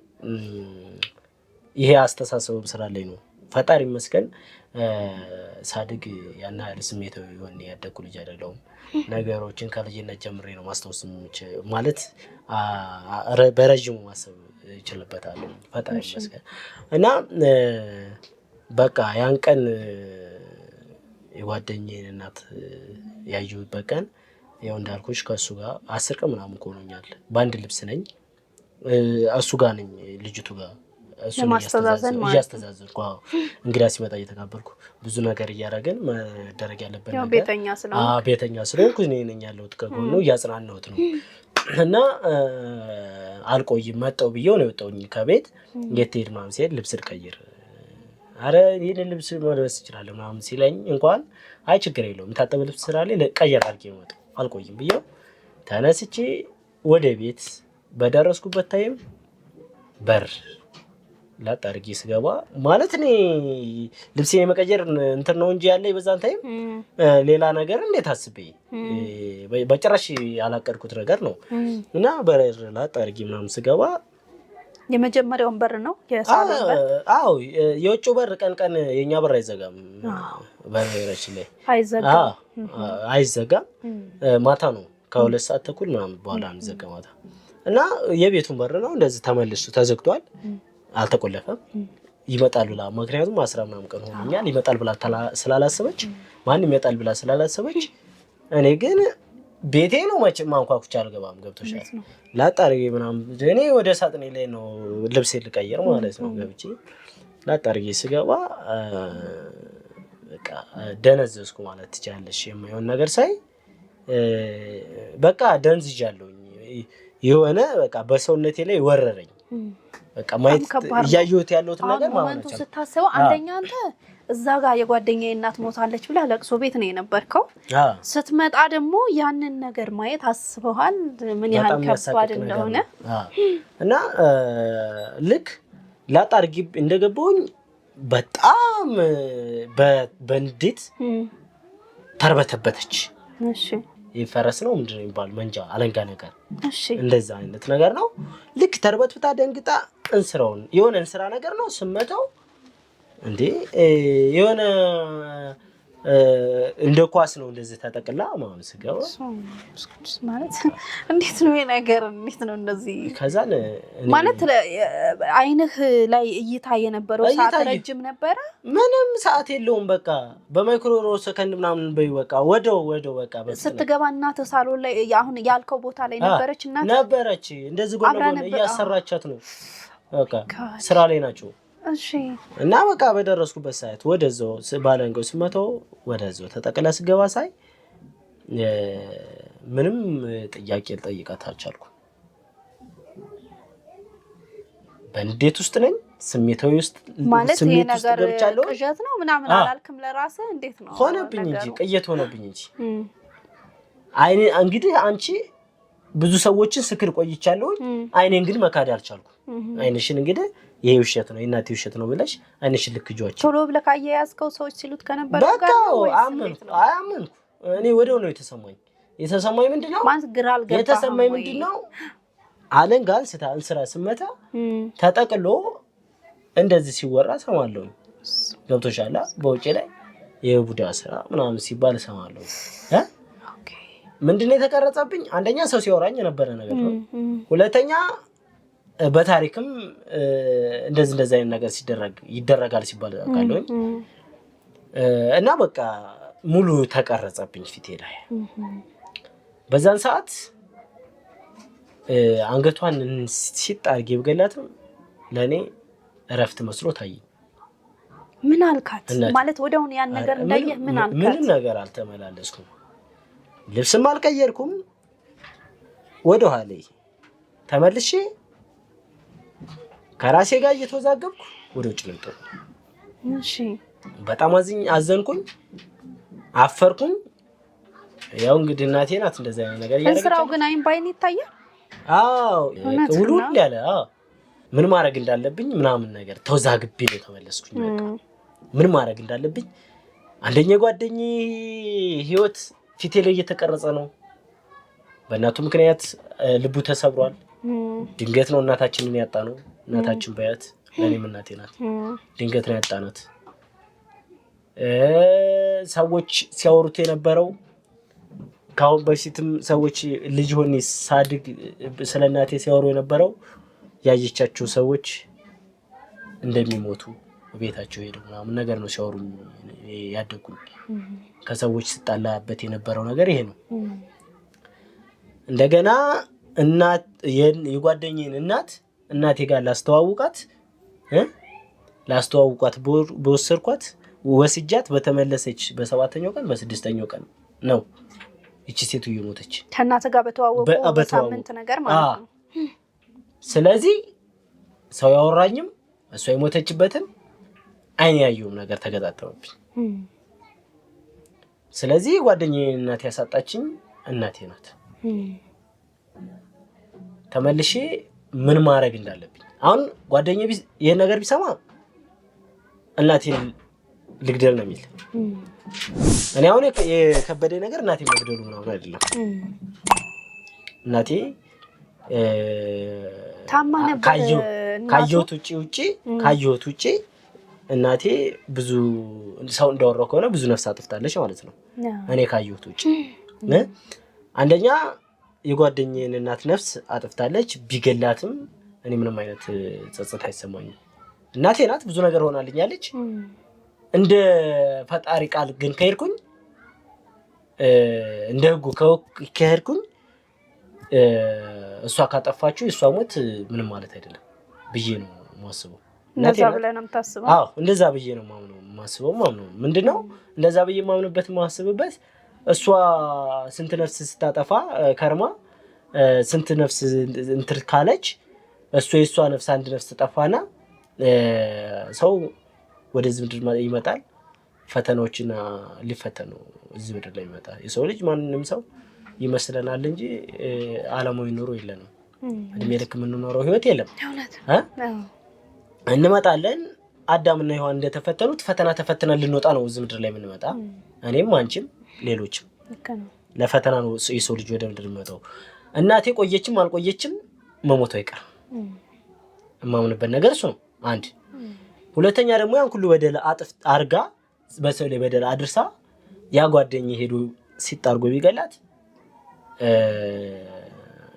ይሄ አስተሳሰብም ስላለኝ ነው። ፈጣሪ ይመስገን ሳድግ ያን ያህል ስሜታዊ ሆኜ ያደግኩ ልጅ አይደለሁም። ነገሮችን ከልጅነት ጀምሬ ነው ማስታወስ ማለት በረጅሙ ማሰብ እችልበታለሁ። ፈጣሪ ይመስገን እና በቃ ያን ቀን የጓደኛዬን እናት ያየሁበት ቀን ያው እንዳልኩሽ ከእሱ ጋር 10 ቀን ምናምን ሆኖኛል። በአንድ ልብስ ነኝ እሱ ጋር ነኝ ልጅቱ ጋር እሱን እያስተዛዘንኩ እንግዳ ሲመጣ እየተቀበልኩ ብዙ ነገር እያደረግን መደረግ ያለበት ነገር ቤተኛ ስለሆንኩ እኔ ነኝ ያለሁት ከጎኑ እያጽናናሁት ነው። እና አልቆይም መጣሁ ብዬው ነው የወጣሁኝ ከቤት። የት ሄድ ምናምን ሲሄድ ልብስ ልቀይር አረ ይሄን ልብስ መልበስ እችላለሁ ምናምን ሲለኝ እንኳን አይ ችግር የለውም የታጠበ ልብስ ስላለኝ ቀየር አድርጌ ነው የወጣሁ። አልቆይም ብዬው ተነስቼ ወደ ቤት በደረስኩበት ታይም በር ላጣርጊ ስገባ ማለት እኔ ልብሴን የመቀየር እንትን ነው እንጂ ያለ በዛን ታይም ሌላ ነገር እንዴት አስቤ በጭራሽ ያላቀድኩት ነገር ነው። እና በር ላጣርጊ ምናምን ስገባ የመጀመሪያውን በር ነው የሳሎን በር። አዎ የውጭው በር ቀን የኛ በር አይዘጋም። በነገራችን ላይ አይዘጋም። ማታ ነው ከ2 ሰዓት ተኩል ምናምን በኋላ የሚዘጋ ማታ። እና የቤቱን በር ነው እንደዚህ ተመልሶ ተዘግቷል። አልተቆለፈም። ይመጣል ብላ ምክንያቱም 10 ምናምን ቀን ሆኖኛል። ይመጣል ብላ ስላላሰበች ማንም ይመጣል ብላ ስላላሰበች እኔ ግን ቤቴ ነው መቼም ማንኳኩቻ አልገባም። ገብቶሻል። ላጣሪ ምናምን እኔ ወደ ሳጥኔ ላይ ነው ልብሴ ልቀይር ማለት ነው ገብቼ ላጣርጌ ስገባ በቃ ደነዘዝኩ ማለት ትችላለሽ። የማይሆን ነገር ሳይ በቃ ደንዝጃለሁ። የሆነ በቃ በሰውነቴ ላይ ወረረኝ። በቃ ማየት እያየሁት ያለሁት ነገር ማለት ነው። ስታስበው አንደኛ አንተ እዛ ጋር የጓደኛዬ እናት ሞታለች ብለህ ለቅሶ ቤት ነው የነበርከው። ስትመጣ ደግሞ ያንን ነገር ማየት አስበሃል ምን ያህል ከባድ እንደሆነ እና ልክ ላጣርጊ እንደገባሁኝ በጣም በንዴት ተርበተበተች። እሺ ይፈረስ ነው ምንድነው የሚባል መንጃ አለንጋ ነገር እንደዛ አይነት ነገር ነው። ልክ ተርበትብታ ደንግጣ እንስራውን የሆነ እንስራ ነገር ነው ስመተው እንዴ የሆነ እንደ ኳስ ነው እንደዚህ ተጠቅላ ማለት ስገባ ማለት እንዴት ነው ይሄ ነገር እንዴት ነው እንደዚህ ከዛን ማለት አይንህ ላይ እይታ የነበረው ሰዓት ረጅም ነበር ምንም ሰዓት የለውም በቃ በማይክሮ ሰከንድ ምናምን በቃ ወደው በቃ ስትገባ እናት ሳሎን ላይ አሁን ያልከው ቦታ ላይ ነበረች እናት ነበረች እንደዚህ ጎን እያሰራቻት ነው በቃ ስራ ላይ ናቸው እሺ እና በቃ በደረስኩበት ሰዓት ወደዛው ባለንገው ስመተው ወደዛው ተጠቅላ ስገባ ሳይ ምንም ጥያቄ ልጠይቃት አልቻልኩም። በንዴት ውስጥ ነኝ ስሜታዊ ውስጥ ማለት ይሄ ነገር ቅዠት ነው ምናምን አላልክም ለራስህ እንዴት ነው ሆነብኝ እንጂ ቅዠት ሆነብኝ እንጂ አይኔ እንግዲህ አንቺ ብዙ ሰዎችን ስክር ቆይቻለሁ አይኔ እንግዲህ መካድ አልቻልኩም። አይንሽን እንግዲህ ይሄ ውሸት ነው እናቴ ውሸት ነው ብለሽ አይንሽን ልክጆች ቶሎ ብለህ ካያያዝከው ሰዎች ሲሉት ከነበረው ጋር ነው አያመንኩ እኔ ወደው ነው የተሰማኝ ምንድነው ማለት ግራ አልገባም የተሰማኝ ምንድነው አለንጋል እንስራ ስመታ ተጠቅሎ እንደዚህ ሲወራ ሰማለሁ ገብቶሻል በውጪ ላይ የቡዳ ስራ ምናምን ሲባል ሰማለሁ ኦኬ ምንድነው የተቀረጸብኝ አንደኛ ሰው ሲያወራኝ የነበረ ነገር ነው ሁለተኛ በታሪክም እንደዚህ አይነት ነገር ይደረጋል ሲባል አውቃለሁ እና በቃ ሙሉ ተቀረጸብኝ ፊቴ ላይ በዛን ሰዓት አንገቷን ሲጣርጌ በገላትም ለኔ እረፍት መስሎ ታየኝ። ምን አልካት ማለት ወደውን ያን ነገር እንዳየህ ምን አልካት? ምን ነገር አልተመላለስኩም ልብስም አልቀየርኩም ወደ ኋላ ተመልሼ ከራሴ ጋር እየተወዛገብኩ ወደ ውጭ ልምጣ። እሺ በጣም አዘንኩኝ አፈርኩኝ። ያው እንግዲህ እናቴ ናት እንደዛ ነገር ያደረገች። ስራው ግን አይን ባይን ይታያል። አዎ ውሉል ያለ ምን ማድረግ እንዳለብኝ ምናምን ነገር ተወዛግቤ ነው ተመለስኩኝ። በቃ ምን ማድረግ እንዳለብኝ አንደኛ ጓደኛዬ ህይወት ፊቴ ላይ እየተቀረጸ ነው። በእናቱ ምክንያት ልቡ ተሰብሯል። ድንገት ነው እናታችንን ያጣነው። እናታችን በያት ለኔም እናቴ ናት። ድንገት ነው ያጣናት። ሰዎች ሲያወሩት የነበረው ካሁን በፊትም ሰዎች ልጅ ሆኔ ሳድግ ስለናቴ ሲያወሩ የነበረው ያየቻቸው ሰዎች እንደሚሞቱ ቤታቸው ሄደው ምናምን ነገር ነው ሲያወሩ ያደጉኝ። ከሰዎች ስጣላበት የነበረው ነገር ይሄ ነው። እንደገና እናት የጓደኛዬን እናቴ ጋር ላስተዋውቃት በወሰድኳት ወስጃት በተመለሰች በ7ኛው ቀን በ6ኛው ቀን ነው እቺ ሴቱ የሞተች። ከእናት ጋር በተዋወቁ በሳምንት ነገር ማለት ነው። ስለዚህ ሰው ያወራኝም እሷ የሞተችበትን አይኔ ያየውም ነገር ተገጣጠመብኝ። ስለዚህ ጓደኛዬን እናቴ ያሳጣችኝ እናቴ ናት። ተመልሼ ምን ማድረግ እንዳለብኝ አሁን ጓደኛዬ ይሄን ነገር ቢሰማ እናቴን ልግደል ነው የሚል። እኔ አሁን የከበደ ነገር እናቴ መግደሉ ነው አይደለም። እናቴ ታማ ነበር። ካየሁት ውጪ እናቴ ብዙ ሰው እንዳወራው ከሆነ ብዙ ነፍስ አጥፍታለች ማለት ነው። እኔ ካየሁት ውጪ አንደኛ የጓደኛዬን እናት ነፍስ አጥፍታለች። ቢገላትም እኔ ምንም አይነት ጸጸት አይሰማኝም። እናቴ ናት ብዙ ነገር ሆናልኛለች። እንደ ፈጣሪ ቃል ግን ከሄድኩኝ እንደ ህጉ ከሄድኩኝ እሷ ካጠፋችሁ እሷ ሞት ምንም ማለት አይደለም ብዬ ነው የማስበው። እንደዛ ብለህ ነው የምታስበው? አዎ እንደዛ ብዬ ነው ማስበው ምንድነው እንደዛ ብዬ ማምንበት ማስበበት እሷ ስንት ነፍስ ስታጠፋ ከርማ ስንት ነፍስ እንትን ካለች እሱ የሷ ነፍስ አንድ ነፍስ ጠፋና ሰው ወደዚህ ምድር ይመጣል ፈተናዎችን ሊፈተኑ እዚህ ምድር ላይ ይመጣል የሰው ልጅ ማንንም ሰው ይመስለናል እንጂ ዓለማዊ ኑሮ የለንም እድሜ ልክ የምንኖረው ህይወት የለም እንመጣለን አዳምና ሔዋን እንደተፈተኑት ፈተና ተፈትነን ልንወጣ ነው እዚህ ምድር ላይ የምንመጣ እኔም አንቺም ሌሎችም ለፈተና ነው የሰው ልጅ ወደ ምድር የሚመጣው እናቴ ቆየችም አልቆየችም መሞቷ አይቀርም እማምንበት ነገር እሱ ነው አንድ ሁለተኛ ደግሞ ያን ሁሉ በደል አርጋ በሰው ላይ በደል አድርሳ ያ ጓደኛ ሄዶ ሲጣርጎ ቢገላት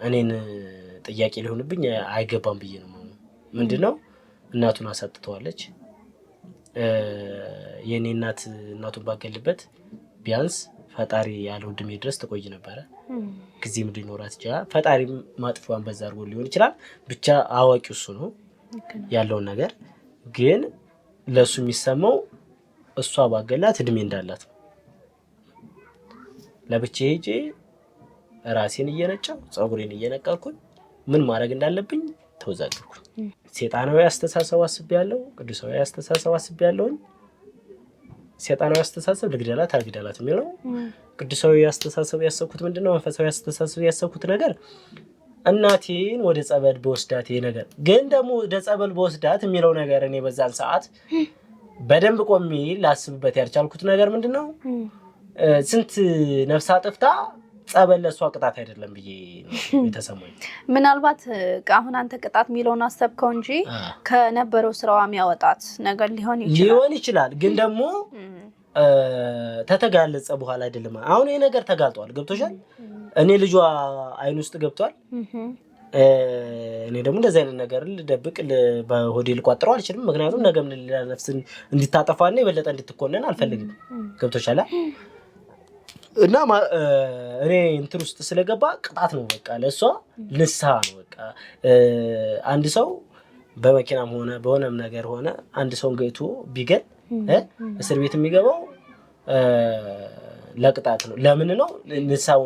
እኔን ጥያቄ ሊሆንብኝ አይገባም ብዬ ነው ምንድነው እናቱን አሳጥተዋለች የኔ እናቱን ባገልበት ቢያንስ ፈጣሪ ያለው ድሜ ድረስ ተቆይ ነበር ግዜም ሊኖራት ይችላል ፈጣሪ ማጥፋን በዛ አርጎ ሊሆን ይችላል ብቻ አዋቂው እሱ ነው ያለው ነገር ግን ለሱ የሚሰማው እሷ ባገላት እድሜ እንዳላት ለብቻ ሄጄ ራሴን እየነጫው ጸጉሬን እየነቀልኩኝ ምን ማድረግ እንዳለብኝ ተወዛግኩኝ ሰይጣናዊ አስተሳሰብ አስቤያለሁ ቅዱሳዊ አስተሳሰብ አስቤያለሁ ሰይጣናዊ አስተሳሰብ ልግደላት አልግደላት የሚለው ቅዱሳዊ አስተሳሰብ ያሰብኩት ምንድነው መንፈሳዊ አስተሳሰብ ያሰብኩት ነገር እናቴን ወደ ጸበል በወስዳት ነገር ግን ደግሞ ወደ ጸበል በወስዳት የሚለው ነገር እኔ በዛን ሰዓት በደንብ ቆሜ ላስብበት ያልቻልኩት ነገር ምንድነው ስንት ነፍስ አጥፍታ ጸበል ለሷ ቅጣት አይደለም ብዬ የተሰማኝ ምናልባት አሁን አንተ ቅጣት ሚለውን አሰብከው እንጂ ከነበረው ስራዋ የሚያወጣት ነገር ሊሆን ይችላል ግን ደግሞ ተተጋለጸ በኋላ አይደለም አሁን ይሄ ነገር ተጋልጧል ገብቶሻል እኔ ልጇ አይን ውስጥ ገብቷል እኔ ደግሞ እንደዚህ አይነት ነገር ልደብቅ በሆዴል ቋጥረው አልችልም ምክንያቱም ነገም ለሌላ ነፍስ እንድታጠፋና ይበለጠ እንድትኮነን አልፈልግም ገብቶሻል እና እኔ እንትን ውስጥ ስለገባ ቅጣት ነው በቃ ለሷ ንስሐ ነው በቃ አንድ ሰው በመኪናም ሆነ በሆነም ነገር ሆነ አንድ ሰው ገይቶ ቢገል እስር ቤት የሚገባው ለቅጣት ነው ለምን ነው ንስሐው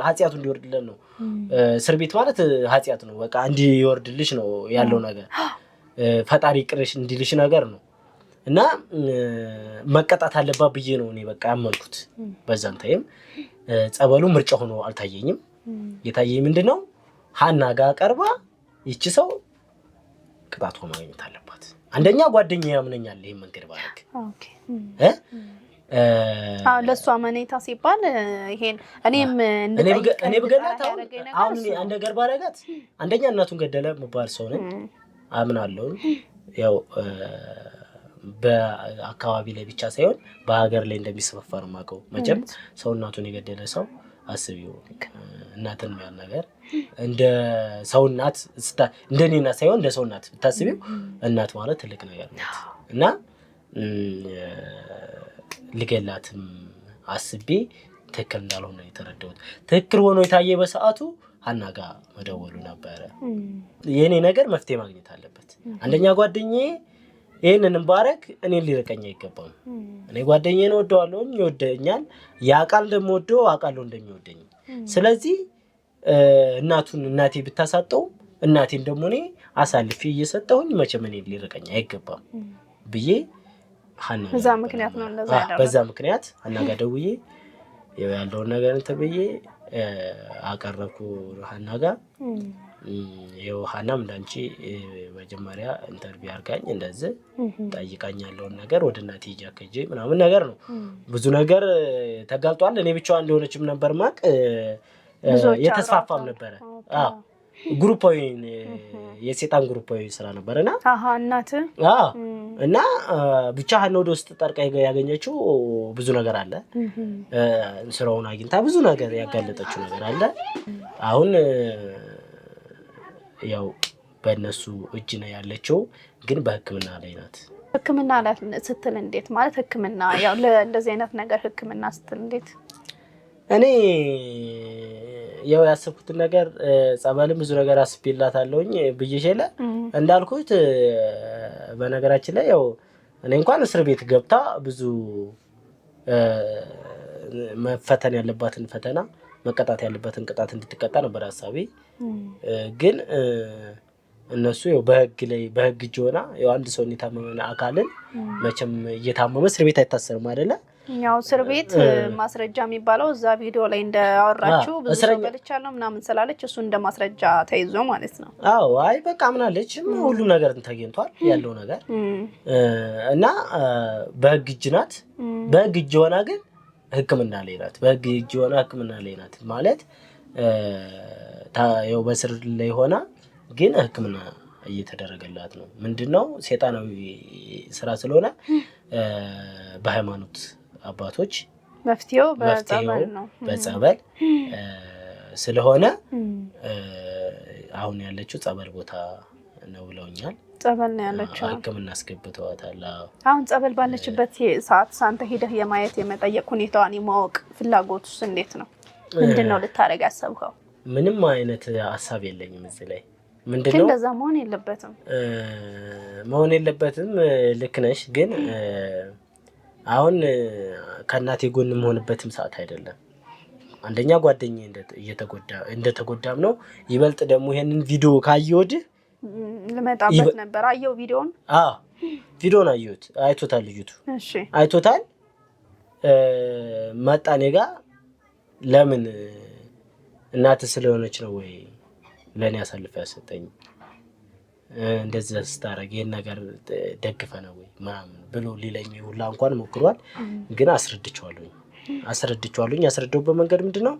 ኃጢያቱ እንዲወርድልን ነው እስር ቤት ማለት ኃጢያት ነው በቃ እንዲወርድልሽ ነው ያለው ነገር ፈጣሪ ቅርሽ እንዲልሽ ነገር ነው እና መቀጣት አለባት ብዬ ነው እኔ በቃ ያመንኩት በዛን ታይም ጸበሉ ምርጫ ሆኖ አልታየኝም የታየኝ ምንድነው ሐና ጋር ቀርባ ይቺ ሰው ቅጣቷ ማግኘት አለባት አንደኛ ጓደኛዬ ያምነኛል ይሄን መንገድ ባረክ ኦኬ ለሷ ማኔታ ሲባል ይሄን እኔም እኔ በገላት አሁን አንድ ነገር ባረጋት አንደኛ እናቱን ገደለ መባል ሰው ነኝ አምናለሁ ያው በአካባቢ ላይ ብቻ ሳይሆን በሀገር ላይ እንደሚስፋፋ ነው ማቀው መቼም ሰው እናቱን የገደለ ሰው አስቢው እናትን የሚያል ነገር እንደ ሰው እናት እንደኔና ሳይሆን እንደ ሰው እናት ብታስቢው እናት ማለት ትልቅ ነገር ነው እና ልገላትም አስቤ ትክክል እንዳልሆነ የተረዳሁት ትክክል ሆኖ የታየ በሰዓቱ ሐና ጋር መደወሉ ነበር የኔ ነገር መፍትሄ ማግኘት አለበት አንደኛ ጓደኛዬ ይሄንን ባረክ እኔ ሊረቀኝ አይገባም እኔ ጓደኛዬን ወደዋለሁ ይወደኛል ያቃል ደግሞ ወደው አቃለው እንደሚወደኝ ስለዚህ እናቴ ብታሳጠው እናቴን ደግሞ እኔ አሳልፌ እየሰጠሁኝ መቼም እኔ ሊረቀኝ አይገባም ብዬ ሐና በዛ ምክንያት ነው እንደዛ ያለው በዛ ምክንያት ሐና ጋር ደውዬ ያለው ነገር እንተብዬ አቀረብኩ ሐና ጋር ዮሐናም እንዳንቺ መጀመሪያ ኢንተርቪው አርጋኝ እንደዚህ ጠይቃኝ ያለው ነገር ወደ እናቴ ያከጄ ምናምን ነገር ነው ብዙ ነገር ተጋልጧል እኔ ብቻው እንደሆነችም ነበር ማቅ የተስፋፋም ነበር ግሩፓዊ የሰይጣን ግሩፓዊ ስራ ነበርና እናት እና ብቻ ሐና ወደ ውስጥ ጠርቃ ያገኘችው ብዙ ነገር አለ ስራውን አግኝታ ብዙ ነገር ያጋለጠችው ነገር አለ አሁን ያው በእነሱ እጅ ነው ያለችው ግን በህክምና ላይ ናት ህክምና ላይ ስትል እንዴት ማለት ህክምና ያው ለእንደዚህ አይነት ነገር ህክምና ስትል እንዴት እኔ ያው ያሰብኩት ነገር ጸበልም ብዙ ነገር አስቤላታለሁኝ ብዬሽለ እንዳልኩት በነገራችን ላይ ያው እኔ እንኳን እስር ቤት ገብታ ብዙ መፈተን ያለባትን ፈተና መቀጣት ያለባትን ቅጣት እንድትቀጣ ነበር ሐሳቤ ግን እነሱ ያው በህግ እጅ ሆና ያው አንድ ሰው የታመመ አካልን መቼም እየታመመ እስር ቤት አይታሰርም አይደለ ያው እስር ቤት ማስረጃ የሚባለው እዛ ቪዲዮ ላይ እንዳወራችሁ ብዙ ሰው በልቻለሁ ምናምን ስላለች እሱ እንደ ማስረጃ ተይዞ ማለት ነው አዎ አይ በቃ ምናለች ሁሉ ነገር ተገኝቷል ያለው ነገር እና በህግ እጅ ናት በህግ እጅ ሆና ግን ህክምና ላይ ናት በህግ እጅ ሆና ህክምና ላይ ናት ማለት ያው በስር ላይ ሆና ግን ህክምና እየተደረገላት ነው ምንድነው ሰይጣናዊ ስራ ስለሆነ በሃይማኖት አባቶች መፍትሄው በጸበል ነው በጸበል ስለሆነ አሁን ያለችው ጸበል ቦታ ነው ብለውኛል ጸበል ነው ያለችው ህክምና አስገብተዋታል አሁን ጸበል ባለችበት ሰዓት ሳንተ ሄደህ የማየት የመጠየቅ ሁኔታዋን የማወቅ ፍላጎቱስ እንዴት ነው ምንድነው ልታረግ ያሰብከው ምንም አይነት ሐሳብ የለኝም እዚህ ላይ ምንድነው እንደዛ መሆን የለበትም ልክ ነሽ ግን አሁን ከናቴ ጎን መሆንበትም ሰዓት አይደለም አንደኛ ጓደኛዬ እንደተጎዳም ነው ይበልጥ ደግሞ ይሄንን ቪዲዮ ካየውድ ለመጣበት ነበር አየው ቪዲዮን ቪዲዮን አይቶታል ልጅቱ እሺ አይቶታል መጣኔ ጋር ለምን እናት ስለሆነች ነው ወይ ለኔ አሳልፈ ያሰጠኝ እንደዛ ስታረግ ይሄን ነገር ደግፈ ነው ወይ ማም ብሎ ሊለኝ ሁላ እንኳን ሞክሯል ግን አስረድቻለሁ ያስረዳው በመንገድ ምንድነው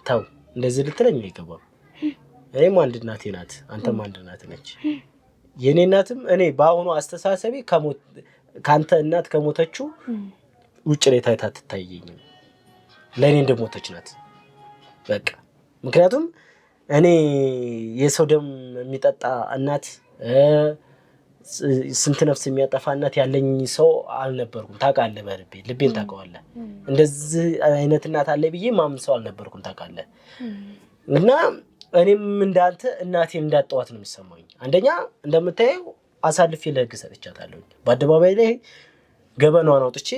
ታው እንደዚህ ልትለኝ ይገባው እኔም አንድ እናቴ ናት አንተም አንድ እናት ነች የኔ እናትም እኔ ባሁኑ አስተሳሰቤ ካንተ እናት ከሞተችው ውጭ ላይ ታይታ ትታየኝ ለኔ እንደሞተች ናት በቃ ምክንያቱም እኔ የሰው ደም የሚጠጣ እናት ስንት ነፍስ የሚያጠፋ እናት ያለኝ ሰው አልነበርኩም ታውቃለህ ልቤን ታውቀዋለህ እንደዚህ አይነት እናት አለ ብዬ ማምን ሰው አልነበርኩም ታውቃለህ እና እኔም እንዳንተ እናቴን እንዳጣዋት ነው የሚሰማኝ አንደኛ እንደምታየው አሳልፌ ለህግ ሰጥቻታለሁ በአደባባይ ላይ ገበናዋን አውጥቼ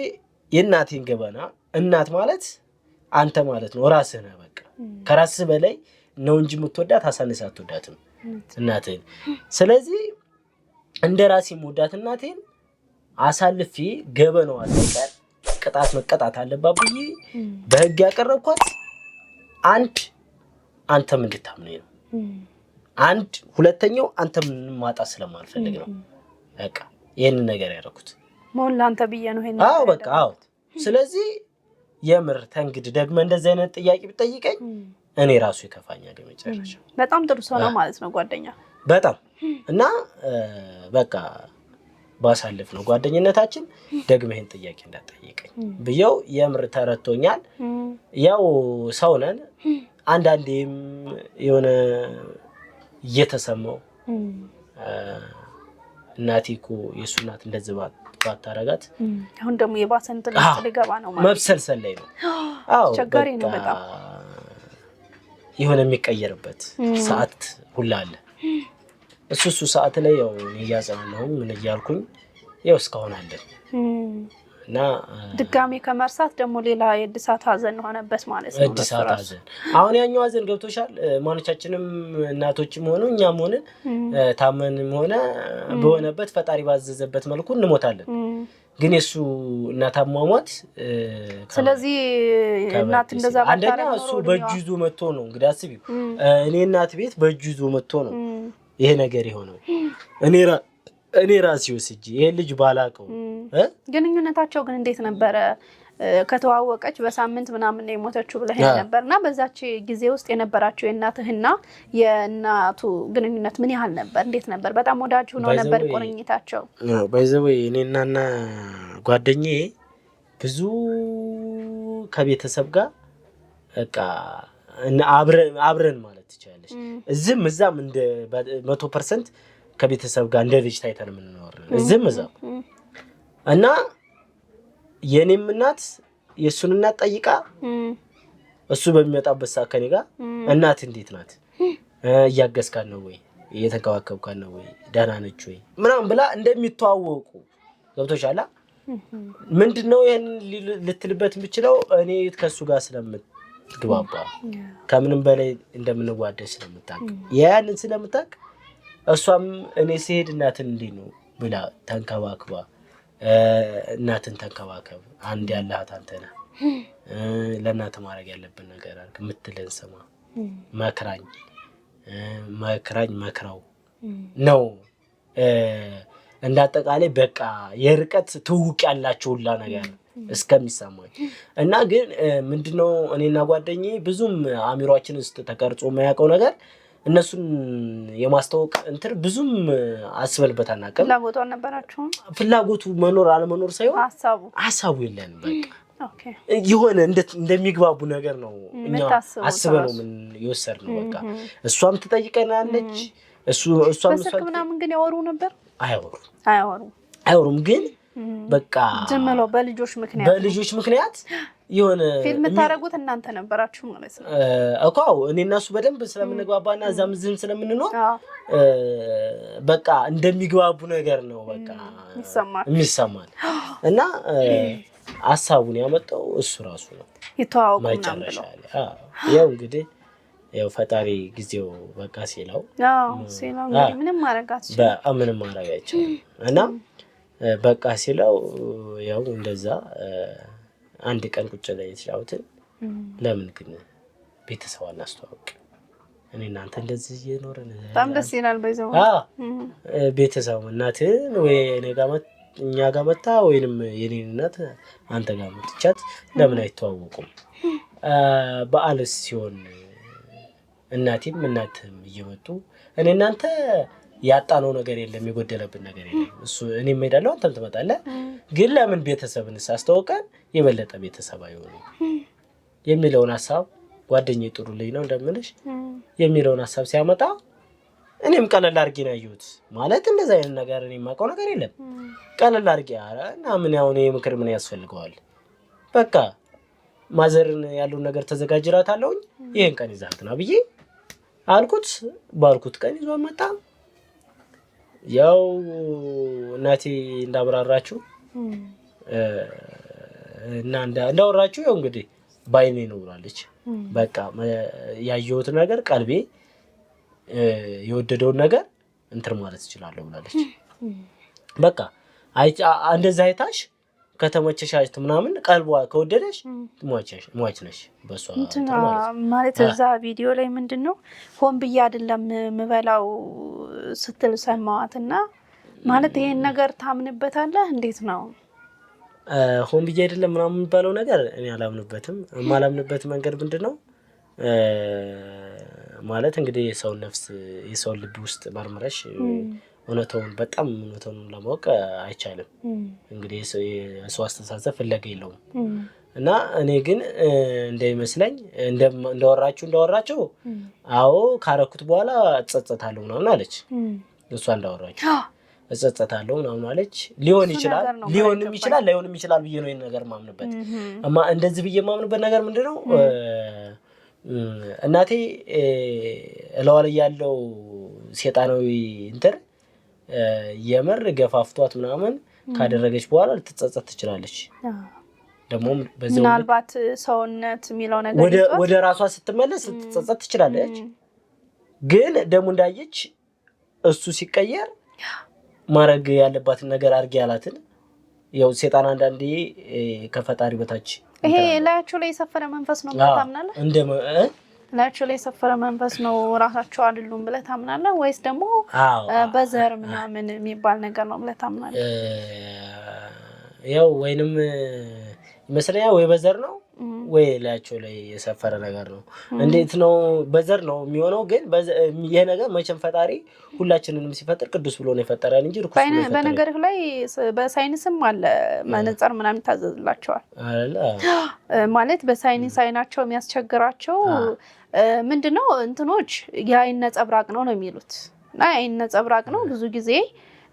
የእናቴን ገበና እናት ማለት አንተ ማለት ነው ራስህ ነህ በቃ ከራስህ በላይ ነው እንጂ የምትወዳት አሳነሳ አትወዳትም እናቴን ስለዚህ እንደ ራሴ የምወዳት እናቴን አሳልፌ ገበናዋን ለቀር ቅጣት መቀጣት አለባት ብዬ በህግ ያቀረብኳት አንተም እንድታምነኝ ነው አንድ ሁለተኛው አንተም ማጣ ስለማልፈልግ ነው በቃ ይሄን ነገር ያደረኩት ሞላንተ ብዬ ነው ይሄን በቃ ስለዚህ የምር ተንግድ ደግሞ እንደዚህ አይነት ጥያቄ ብትጠይቀኝ እኔ ራሱ ይከፋኛል የመጨረሻ በጣም ጥሩ ሰው ነው ማለት ነው ጓደኛ በጣም እና በቃ ባሳልፍ ነው ጓደኝነታችን ደግሞ ይሄን ጥያቄ እንዳጠይቀኝ ብየው የምር ተረቶኛል ያው ሰው ነን አንዳንዴም የሆነ እየተሰማው እናቲኮ የሱናት እንደዚህ ባታረጋት አሁን ደግሞ የባሰን ትልቅ ሊገባ ነው ማለት መብሰልሰል ላይ ነው ቸጋሪ ነው በጣም የሆነ የሚቀየርበት ሰዓት ሁላ አለ እሱ ሰዓት ላይ ያው ያዛነው ምን ይያልኩኝ ያው እስካሁን አለ እና ድጋሜ ከመርሳት ደግሞ ሌላ የድሳት ሀዘን ሆነበት ማለት ነው ድሳት ሀዘን አሁን ያኛው ሀዘን ገብቶሻል ማንቻችንም እናቶችም ሆነ እኛም ሆነ ታመንም ሆነ በሆነበት ፈጣሪ ባዘዘበት መልኩ እንሞታለን ግን እሱ እናታሟሟት ስለዚህ እናት እንደዛ አንደኛ እሱ በእጁ ይዞ መጥቶ ነው እንግዲህ አስቢው እኔ እናት ቤት በእጁ ይዞ መጥቶ ነው ይሄ ነገር የሆነው እኔ ራሴ ወስጄ ይሄ ልጅ ባላቀው ግንኙነታቸው ግን እንዴት ነበር ከተዋወቀች በሳምንት ምናምን ነው የሞተችው ብለህ ነበርና በዛች ጊዜ ውስጥ የነበራቸው የእናትህና የእናቱ ግንኙነት ምን ያህል ነበር እንዴት ነበር በጣም ወዳጅ ሆነው ነበር ቁርኝታቸው ባይዘው እኔናና ጓደኛዬ ብዙ ከቤተሰብ ጋር በቃ አብረን ማለት ትችላለሽ እዚህም እዛም እንደ 100% ከቤተሰብ ጋር እንደ ልጅ ታይተን የምንኖር እዚህም እዛም እና የኔም እናት የሱን እናት ጠይቃ እሱ በሚመጣበት ሰዓት ከኔ ጋር እናት እንዴት ናት እያገዝካት ነው ወይ እየተንከባከብካት ነው ወይ ደህና ነች ወይ ምናምን ብላ እንደሚተዋወቁ ገብቶሻል ምንድነው ይሄን ልትልበት የምችለው እኔ ከሱ ጋር ስለምትግባባ ከምንም በላይ እንደምንዋደድ ስለምታውቅ ያንን ስለምታውቅ እሷም እኔ ሲሄድ እናትን እንዴት ነው ብላ ተንከባክባ እናትን ተንከባከብ አንድ ያለሃት አንተ ነህ ለእናት ማድረግ ያለብን ነገር አድርግ የምትለን ስማ መክራው ነው እንዳጠቃላይ በቃ የርቀት ትውውቅ ያላችሁ ሁላ ነገር እስከሚሰማኝ እና ግን ምንድነው እኔና ጓደኛዬ ብዙም አሚሯችን ውስጥ ተቀርጾ የማያውቀው ነገር እነሱን የማስተዋወቅ እንትን ብዙም አስበልበት አናውቅም ፍላጎቱ መኖር አለመኖር ሳይሆን ሐሳቡ የለንም በቃ ኦኬ የሆነ እንደሚግባቡ ነገር ነው እኛ አስበነው ምን ይወሰርነው በቃ እሷም ትጠይቀናለች እሷም ምናምን ግን ያወሩ ነበር አይወሩም ግን በቃ ጀመለው በልጆች ምክንያት የሆነ ፊልም ታረጉት እናንተ ነበራችሁ ማለት ነው እኮ እኔና እሱ በደንብ ስለምንግባባና እዛም ዝም ስለምንኖር በቃ እንደሚግባቡ ነገር ነው በቃ የሚሰማን እና ሐሳቡን ያመጣው እሱ ራሱ ነው ይተዋወቁና ብለው ያው እንግዲህ ያው ፈጣሪ ጊዜው በቃ ሲላው እንግዲህ ምንም ማድረግ አይቻልም እና በቃ ሲላው ያው እንደዛ አንድ ቀን ቁጭ ላይ የተጫወትን ለምን ግን ቤተሰብ አናስተዋውቅ እኔ እናንተ እንደዚህ እየኖርን በጣም ደስ ይላል በዛው ቤተሰብ እናትን ወይ እኛ ጋር መጣ ወይንም የኔን እናት አንተ ጋር መጥቻት ለምን አይተዋወቁም በዓልስ ሲሆን እናትም እየመጡ እኔ እናንተ ያጣነው ነገር የለም የጎደለብን ነገር የለም እሱ እኔ እሄዳለሁ አንተም ትመጣለህ ግን ለምን ቤተሰብን ሳስተዋውቀን የበለጠ ቤተሰብ አይሆንም የሚለውን ሐሳብ ጓደኛዬ ጥሩልኝ ነው እንደምልሽ የሚለውን ሐሳብ ሲያመጣ እኔም ቀለል አድርጌ ነው ያዩት ማለት እንደዛ አይነት ነገር እኔ ማቀው ነገር የለም ቀለል አድርጌ አረና ምን ያው ነው ምክር ምን ያስፈልገዋል በቃ ማዘርን ያለው ነገር ተዘጋጅራታለሁ ይሄን ቀን ይዛትና ብዬ ባልኩት ቀን ይዞ መጣ ያው እናቴ እንዳብራራችሁ እና እንዳወራችሁ ያው እንግዲህ ባይኔ ነው ብላለች በቃ ያየሁት ነገር ቀልቤ የወደደውን ነገር እንትን ማለት ይችላል ብላለች በቃ እንደዛ አይታሽ ከተመቸሻት ምናምን ቀልቧ ከወደደሽ ሟች ነሽ በሷ ማለት እዛ ቪዲዮ ላይ ምንድነው ሆን ብዬ አይደለም ምበላው ስትል ሰማዋትና ማለት ይሄን ነገር ታምንበታለህ እንዴት ነው ሆን ብዬ አይደለም ምናምን የሚባለው ነገር እኔ አላምንበትም ማላምንበት መንገድ ምንድነው ማለት እንግዲህ የሰው ነፍስ የሰው ልብ ውስጥ መርምረሽ እውነታውን ለማወቅ አይቻልም እንግዲህ የሰው አስተሳሰብ ፍለጋ የለውም እና እኔ ግን እንደሚመስለኝ እንዳወራችሁ አዎ ካረኩት በኋላ እጸጸታለሁ ምናምን አለች እሷ እንዳወራችሁ እጸጸታለሁ ምናምን አለች ሊሆንም ይችላል ላይሆንም ይችላል ብዬ ነው ይሄን ነገር ማምንበት እንደዚህ ብዬ ማምንበት ነገር ምንድነው እናቴ ለዋለ ያለው ሴጣናዊ እንትን የመር ገፋፍቷት ምናምን ካደረገች በኋላ ልትጸጸት ትችላለች ደግሞ በዛው ምናልባት ሰውነት የሚለው ነገር ወደ ራሷ ስትመለስ ልትጸጸት ትችላለች ግን ደግሞ እንዳየች እሱ ሲቀየር ማረግ ያለባት ነገር አርጊ ያላትን ያው ሴጣን አንዳንዴ ከፈጣሪ በታች ይሄ ላያቸው ላይ የሰፈረ መንፈስ ነው ታምናለህ ላያቸው ላይ የሰፈረ መንፈስ ነው ራሳቸው አይደሉም ብለህ ታምናለህ ወይስ ደግሞ በዘር ምናምን የሚባል ነገር ነው ብለህ ታምናለህ ያው ወይንም መስለኛ ወይ በዘር ነው ወይ ላያቸው ላይ የሰፈረ ነገር ነው እንዴት ነው በዘር ነው የሚሆነው ግን ይሄ ነገር መቼም ፈጣሪ ሁላችንንም ሲፈጥር ቅዱስ ብሎ ነው የፈጠረን እንጂ ርኩስ ነው የፈጠረን በነገር ላይ በሳይንስም አለ መነጽር ምናምን ታዘዝላቸዋል አይደል ማለት በሳይንስ አይናቸው የሚያስቸግራቸው ምንድነው እንትኖች የአይን ነጸብራቅ ነው የሚሉት እና የአይን ነጸብራቅ ነው ብዙ ጊዜ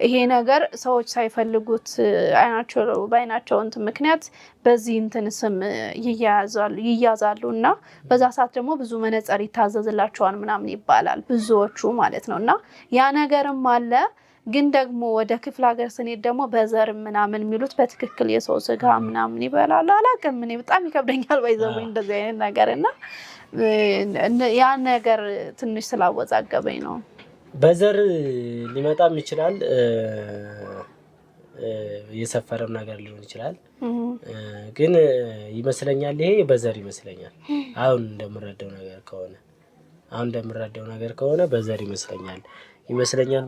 ይሄ ነገር ሰዎች ሳይፈልጉት በአይናቸው እንትን ምክንያት በዚህ እንትን ስም ይያዛሉ እና በዛ ሰዓት ደግሞ ብዙ መነጽር ይታዘዝላቸዋል ምናምን ይባላል ብዙዎቹ ማለት ነው። እና ያ ነገርም አለ። ግን ደግሞ ወደ ክፍለ ሀገር ስንሄድ ደግሞ በዘር ምናምን የሚሉት በትክክል የሰው ስጋ ምናምን ይበላሉ። አላውቅም እኔ በጣም ይከብደኛል ባይዘው እንደዚህ አይነት ነገር እና ያ ነገር ትንሽ ስላወዛገበኝ ነው። በዘር ሊመጣም ይችላል የሰፈረም ነገር ሊሆን ይችላል። ግን ይመስለኛል ይሄ በዘር ይመስለኛል አሁን እንደምረዳው ነገር ከሆነ በዘር ይመስለኛል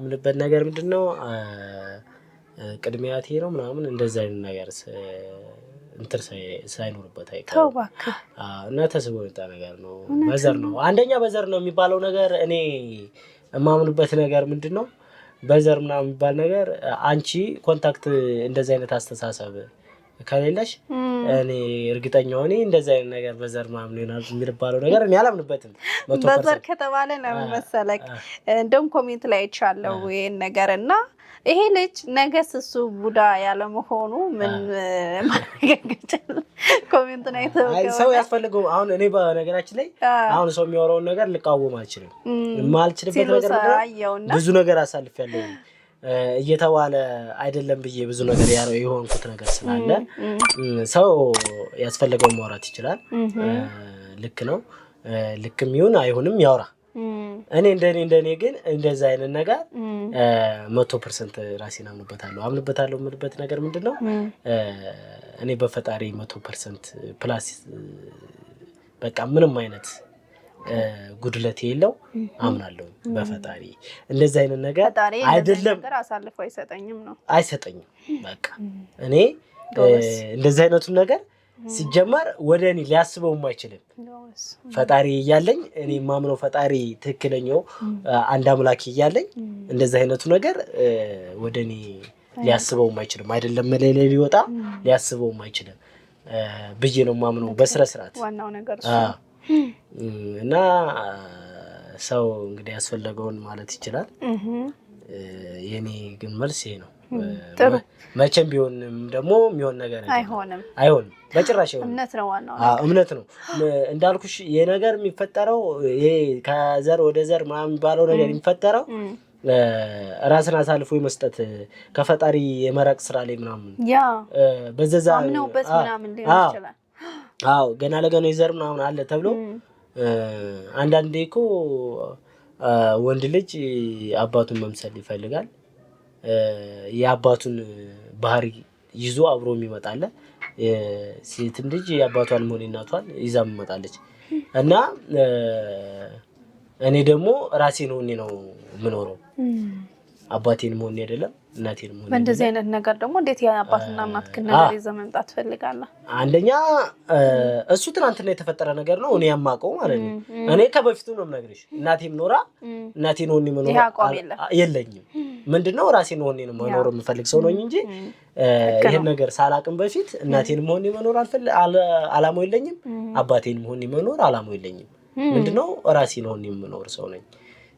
ምንበት ነገር ምንድነው ቅድሚያቴ ነው ምናምን እንደዛ አይነት ነገር እንትን ሳይኖርበት አይቀርም እና ተስቦ የወጣ ነገር ነው። በዘር ነው አንደኛ በዘር ነው የሚባለው ነገር እኔ የማምንበት ነገር ምንድነው በዘር ምናምን የሚባል ነገር አንቺ ኮንታክት እንደዛ አይነት አስተሳሰብ ከሌለሽ እኔ እርግጠኛ ሆኜ እንደዛ አይነት ነገር በዘር ምናምን ይሆናል የሚባለው ነገር እኔ አላምንበትም። በዘር ከተባለ ለምን መሰለክ እንደውም ኮሜንት ላይ አይቻለሁ ይሄን ነገር እና ይሄ ልጅ ነገስ እሱ ቡዳ ያለ መሆኑ ምን ማረጋገጫል? ኮሜንት ላይ ሰው ያስፈልገው አሁን እኔ በነገራችን ላይ አሁን ሰው የሚያወራውን ነገር ልቃወም አልችልም። የማልችልበት ነገር ብዙ ነገር አሳልፌያለሁ እየተባለ አይደለም ብዬ ብዙ ነገር ያለው የሆንኩት ነገር ስላለ ሰው ያስፈልገው ማውራት ይችላል። ልክ ነው ልክም ይሁን አይሆንም ያውራ። እኔ እንደኔ ግን እንደዛ አይነት ነገር 100% ራሴን አምንበታለሁ የምልበት ነገር ምንድነው እኔ በፈጣሪ 100% ፕላስ በቃ ምንም አይነት ጉድለት የለው አምናለሁ በፈጣሪ። እንደዛ አይነት ነገር አይደለም ነገር አሳልፎ አይሰጠኝም በቃ እኔ እንደዛ አይነቱን ነገር ሲጀመር ወደኔ ሊያስበው የማይችልም ፈጣሪ እያለኝ እኔ ማምነው ፈጣሪ ትክክለኛው አንድ አምላክ እያለኝ እንደዛ አይነቱ ነገር ወደኔ ሊያስበው የማይችልም አይደለም ለሌላ ሊወጣ ሊያስበው የማይችልም ብዬ ነው ማምነው በስረ ስርዓት ዋናው ነገር እና ሰው እንግዲህ ያስፈልገውን ማለት ይችላል። የኔ ግን መልስ ይሄ ነው። መቼም ቢሆንም ደግሞ የሚሆን ነገር አይሆንም በጭራሽ እምነት ነው ዋናው እምነት ነው እንዳልኩሽ የነገር የሚፈጠረው ይሄ ከዘር ወደ ዘር ምናምን የሚባለው ነገር የሚፈጠረው ራስን አሳልፎ የመስጠት ከፈጣሪ የመራቅ ስራ ላይ ምናምን ያ በዘዛ ምንውበት ምናምን ሊሆን ይችላል። ገና ለገና የዘር ምናምን አለ ተብሎ አንዳንዴ እኮ ወንድ ልጅ አባቱን መምሰል ይፈልጋል። የአባቱን ባህሪ ይዞ አብሮ የሚመጣለ ሴትም ልጅ የአባቷን መሆን እናቷን ይዛ መጣለች እና እኔ ደግሞ ራሴን ሆኜ ነው የምኖረው አባቴን መሆን አይደለም እናቴን መሆን። በእንደዚህ አይነት ነገር ደግሞ እንዴት የአባትና እናት ነገር ይዘህ መምጣት ፈልጋለህ? አንደኛ እሱ ትናንትና የተፈጠረ ነገር ነው እኔ ያማቀው ማለት ነው። እኔ ከበፊቱ ነው የምነግርሽ እናቴም ኖራ እናቴን ሆኜ መኖር የለኝም ምንድነው ራሴን ሆኜ ነው መኖር የምፈልግ ሰው ነኝ እንጂ ይሄን ነገር ሳላቅም በፊት እናቴን ሆኜ መኖር አላማው የለኝም አባቴን ሆኜ መኖር አላማው የለኝም። ምንድነው ራሴን ሆኜ የምኖር ሰው ነኝ።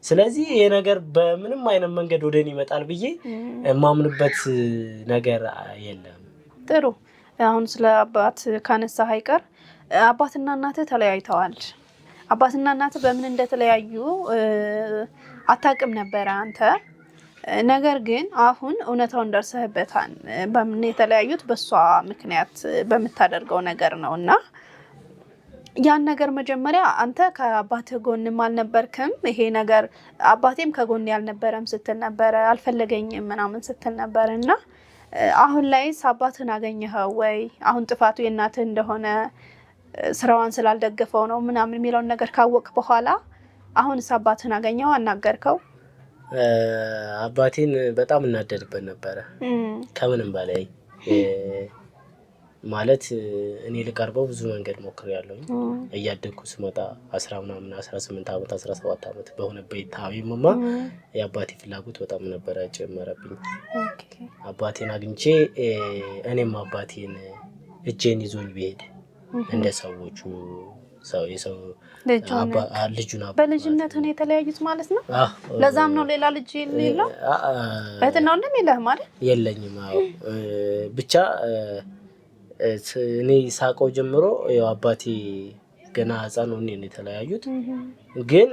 ስለዚህ ይሄ ነገር በምንም አይነት መንገድ ወደኔ ይመጣል ብዬ ማምንበት ነገር የለም። ጥሩ አሁን ስለ አባት ካነሳ አይቀር አባትና እናት ተለያይተዋል። አባትና እናት በምን እንደተለያዩ አታውቅም ነበር አንተ። ነገር ግን አሁን እውነታውን ደርሰህበታል። በምን የተለያዩት በሷ ምክንያት በመታደርገው ነገር ነውና ያን ነገር መጀመሪያ አንተ ከአባትህ ጎንም አልነበርክም። ይሄ ነገር አባቴም ከጎን ያልነበረም ስትል ነበር አልፈለገኝም ምናምን ስትል ነበርና አሁን ላይስ አባትህን አገኘኸው ወይ? አሁን ጥፋቱ የእናትህ እንደሆነ ስራዋን ስላልደገፈው ነው ምናምን የሚለውን ነገር ካወቅ በኋላ አሁንስ አባትህን አገኘኸው አናገርከው? አባቴን በጣም እናደድበት ነበረ ከምንም በላይ ማለት እኔ ልቀርበው ብዙ መንገድ ሞክሬያለሁ። እያደግኩ ስመጣ 18 ዓመት 17 ዓመት በሆነበት ታይምማ የአባቴ ፍላጎት በጣም ነበረ ጨመረብኝ። አባቴን አግኝቼ እኔም አባቴን እጄን ይዞኝ ቢሄድ እንደ ሰዎቹ ሰው የሰው ልጁን በልጅነት ነው የተለያዩት ማለት ነው። ለዛም ነው ሌላ ልጅ የሌለው እህትና ወንድም የለህም ማለት የለኝም። ብቻ እኔ ሳቀው ጀምሮ ያው አባቴ ገና ህፃን ነው እኔ የተለያዩት። ግን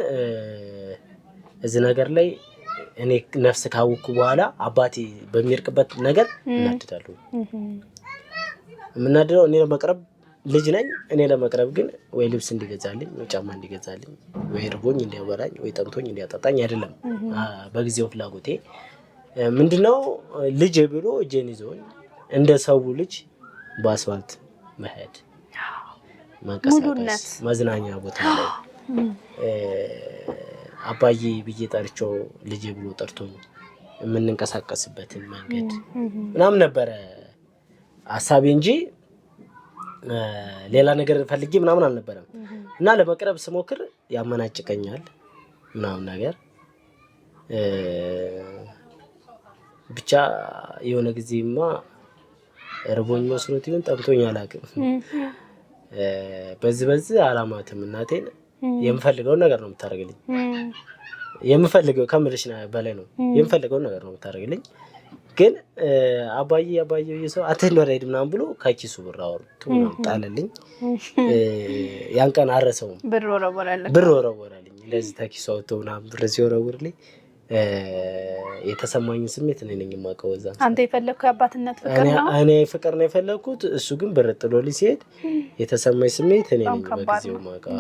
እዚህ ነገር ላይ እኔ ነፍስ ካወኩ በኋላ አባቴ በሚርቅበት ነገር እናድዳለሁ። ምናድነው እኔ ለመቅረብ ልጅ ነኝ። እኔ ለመቅረብ ግን ወይ ልብስ እንዲገዛልኝ ወይ ጫማ እንዲገዛልኝ ወይ ርቦኝ እንዲያበላኝ ወይ ጠምቶኝ እንዲያጠጣኝ አይደለም። በጊዜው ፍላጎቴ ምንድነው ልጅ ብሎ እጄን ይዞኝ እንደ ሰው ልጅ በአስፋልት መሄድ መንቀሳቀስ መዝናኛ ቦታ ላይ አባዬ ብዬ ጠርቼው ልጄ ብሎ ጠርቶኝ የምንንቀሳቀስበትን መንገድ ምናምን ነበረ ሐሳቤ እንጂ ሌላ ነገር ፈልጌ ምናምን አልነበረም። እና ለመቅረብ ስሞክር ያመናጭቀኛል ምናምን ነገር ብቻ የሆነ ጊዜማ ርቦኝ መስሎት ይሁን ጠምቶኝ አላውቅም። በዚህ አላማትም እናቴን የምፈልገውን ነገር ነው የምታደርግልኝ። የምፈልገው ከምልሽ በላይ ነው የምፈልገውን ነገር ነው የምታደርግልኝ። ግን አባዬ ይሰው አትንዶ ራይድ ምናምን ብሎ ከኪሱ ብር አወርቶ ጣለልኝ። ያን ቀን አረሰውም። ብር ወረወራልኝ። ለዚህ ተኪሱ አውጥቶ ምናምን ብር ሲወረውርልኝ የተሰማኝ ስሜት እኔ ነኝ የማውቀው። እዛ አንተ የፈለግከው አባትነት ፍቅር ነው። እኔ ፍቅር ነው የፈለግኩት። እሱ ግን ብር ጥሎልኝ ሲሄድ የተሰማኝ ስሜት እኔ ነኝ በጊዜው የማውቀው።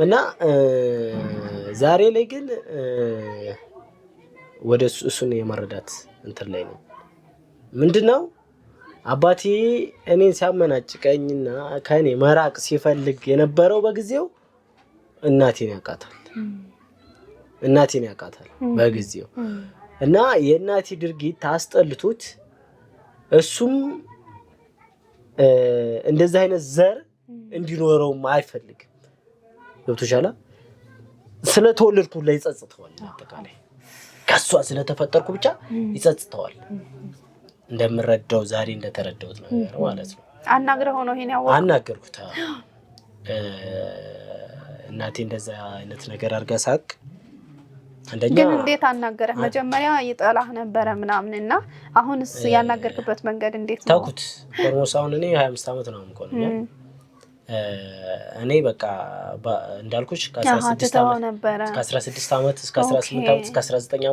እና ዛሬ ላይ ግን ወደ እሱን የመረዳት እንትን ላይ ነው። ምንድነው አባቴ እኔን ሲያመናጭቀኝና ከኔ መራቅ ሲፈልግ የነበረው በጊዜው እናቴን ያቃታል በጊዜው። እና የእናቴ ድርጊት ታስጠልቶት እሱም እንደዚህ አይነት ዘር እንዲኖረውም አይፈልግም። ገብቶሻል? ስለተወለድኩ ላይ ይጸጽተዋል። አጠቃላይ ከሷ ስለተፈጠርኩ ብቻ ይጸጽተዋል። እንደምረዳው ዛሬ እንደተረዳሁት ነገር ማለት ነው። አናግረው ነው ይሄን ያወቀው። አናገርኩት። እናቴ እንደዛ አይነት ነገር አድርጋ ሳቅ አንደኛ ግን እንዴት አናገረህ? መጀመሪያ ይጠላህ ነበረ ምናምንና አሁንስ ያናገርክበት መንገድ እንዴት ነው? ታውቁት ፎርሞሳውን እኔ 25 ዓመት ነው የምቆነው። እኔ በቃ እንዳልኩሽ ከ16 ዓመት እስከ 18 ዓመት እስከ 19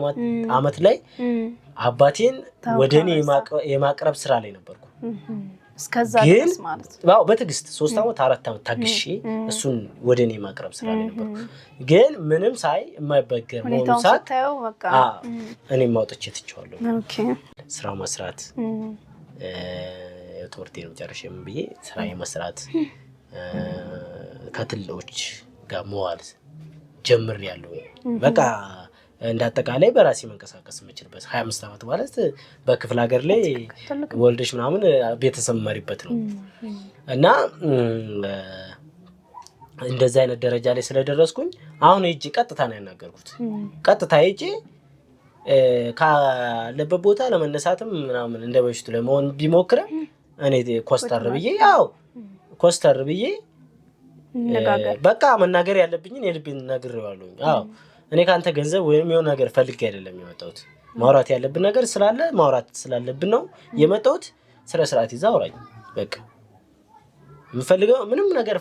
ዓመት ላይ አባቴን ወደኔ የማቅረብ ስራ ላይ ነበርኩ። እስከዛ ድረስ ማለት ነው። በትዕግስት 3 ዓመት 4 ዓመት ታግሼ እሱን ወደኔ የማቅረብ ስራ ላይ ነበርኩ። ግን ምንም ሳይ የማይበገር መሆኑን ሳታየው በቃ እኔም አውጥቼ ትቼዋለሁ። ኦኬ ስራ መስራት የትምህርቴን ጨርሼም ብዬ ስራ የመስራት ከትሎች ጋር መዋል ጀምሬያለሁ። በቃ እንዳጠቃላይ በራሴ መንቀሳቀስ የምችልበት 25 ዓመት ማለት በክፍለ ሀገር ላይ ወልደሽ ምናምን ቤተሰብ መሪበት ነው። እና እንደዛ አይነት ደረጃ ላይ ስለደረስኩኝ አሁን ሂጂ ቀጥታ ነው ያናገርኩት። ቀጥታ ሂጂ ካለበት ቦታ ለመነሳትም ምናምን እንደበሽቱ ለመሆን ቢሞክርም እኔ ኮስተር ብዬ በቃ መናገር ያለብኝን የልቤን ነግሬዋለሁ። እኔ ካንተ ገንዘብ ወይም የሆነ ነገር ፈልጌ አይደለም የመጣሁት። ማውራት ያለብን ነገር ስላለ ማውራት ስላለብን ነው የመጣሁት። ስለ ስርዓት ይዛ አውራኝ በቃ የምፈልገው ምንም ነገር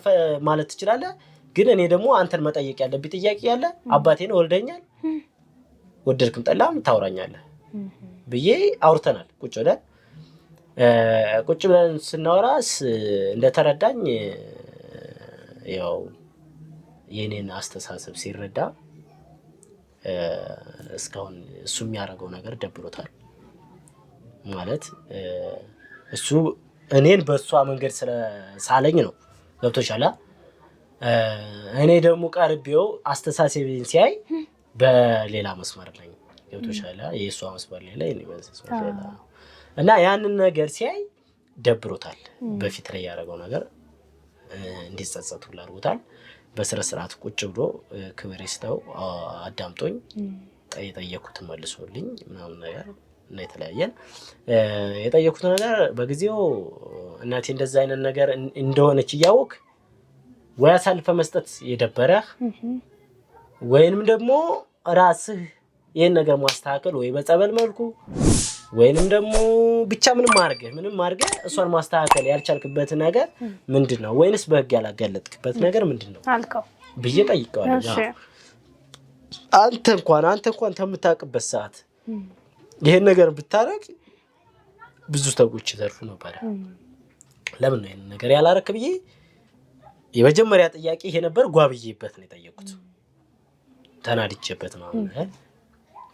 ማለት ትችላለህ። ግን እኔ ደግሞ አንተን መጠየቅ ያለብኝ ጥያቄ ያለ አባቴን ወልደኛል፣ ወደድክም ጠላም ታውራኛለህ ብዬ አውርተናል። ቁጭ ብለን ስናወራስ እንደተረዳኝ ያው የኔን አስተሳሰብ ሲረዳ እስካሁን እሱ የሚያደርገው ነገር ደብሮታል ማለት እሱ እኔን በሷ መንገድ ስለሳለኝ ነው። ገብቶሻል? እኔ ደግሞ ቀርቤው አስተሳሰቤን ሲያይ በሌላ መስመር ላይ ገብቶሻል? የሷ መስመር ላይ እኔ መስመር ላይ እና ያንን ነገር ሲያይ ደብሮታል። በፊት ላይ ያደረገው ነገር እንዲጸጸቱ አድርጎታል። በስነ ስርዓት ቁጭ ብሎ ክብር ይስጠው አዳምጦኝ የጠየኩት መልሶልኝ ምናምን ነገር እና የተለያየን የጠየኩት ነገር በጊዜው እናቴ እንደዛ አይነት ነገር እንደሆነች እያወቅ ወይ አሳልፈ መስጠት የደበረህ ወይንም ደግሞ ራስህ ይሄን ነገር ማስተካከል ወይ በጸበል መልኩ ወይንም ደግሞ ብቻ ምንም ማርገህ እሷን ማስተካከል ያልቻልክበት ነገር ምንድነው ወይንስ በህግ ያላገለጥክበት ነገር ምንድነው አልከው ብዬ ጠይቀዋለሁ አንተ እንኳን ተምታቅበት ሰዓት ይሄን ነገር ብታረግ ብዙ ሰዎች ይዘርፉ ነበር ለምን ነው ይሄን ነገር ያላረክ ብዬ የመጀመሪያ ጥያቄ ይሄ ነበር ጓብዬበት ነው የጠየቁት ተናድጄበት ነው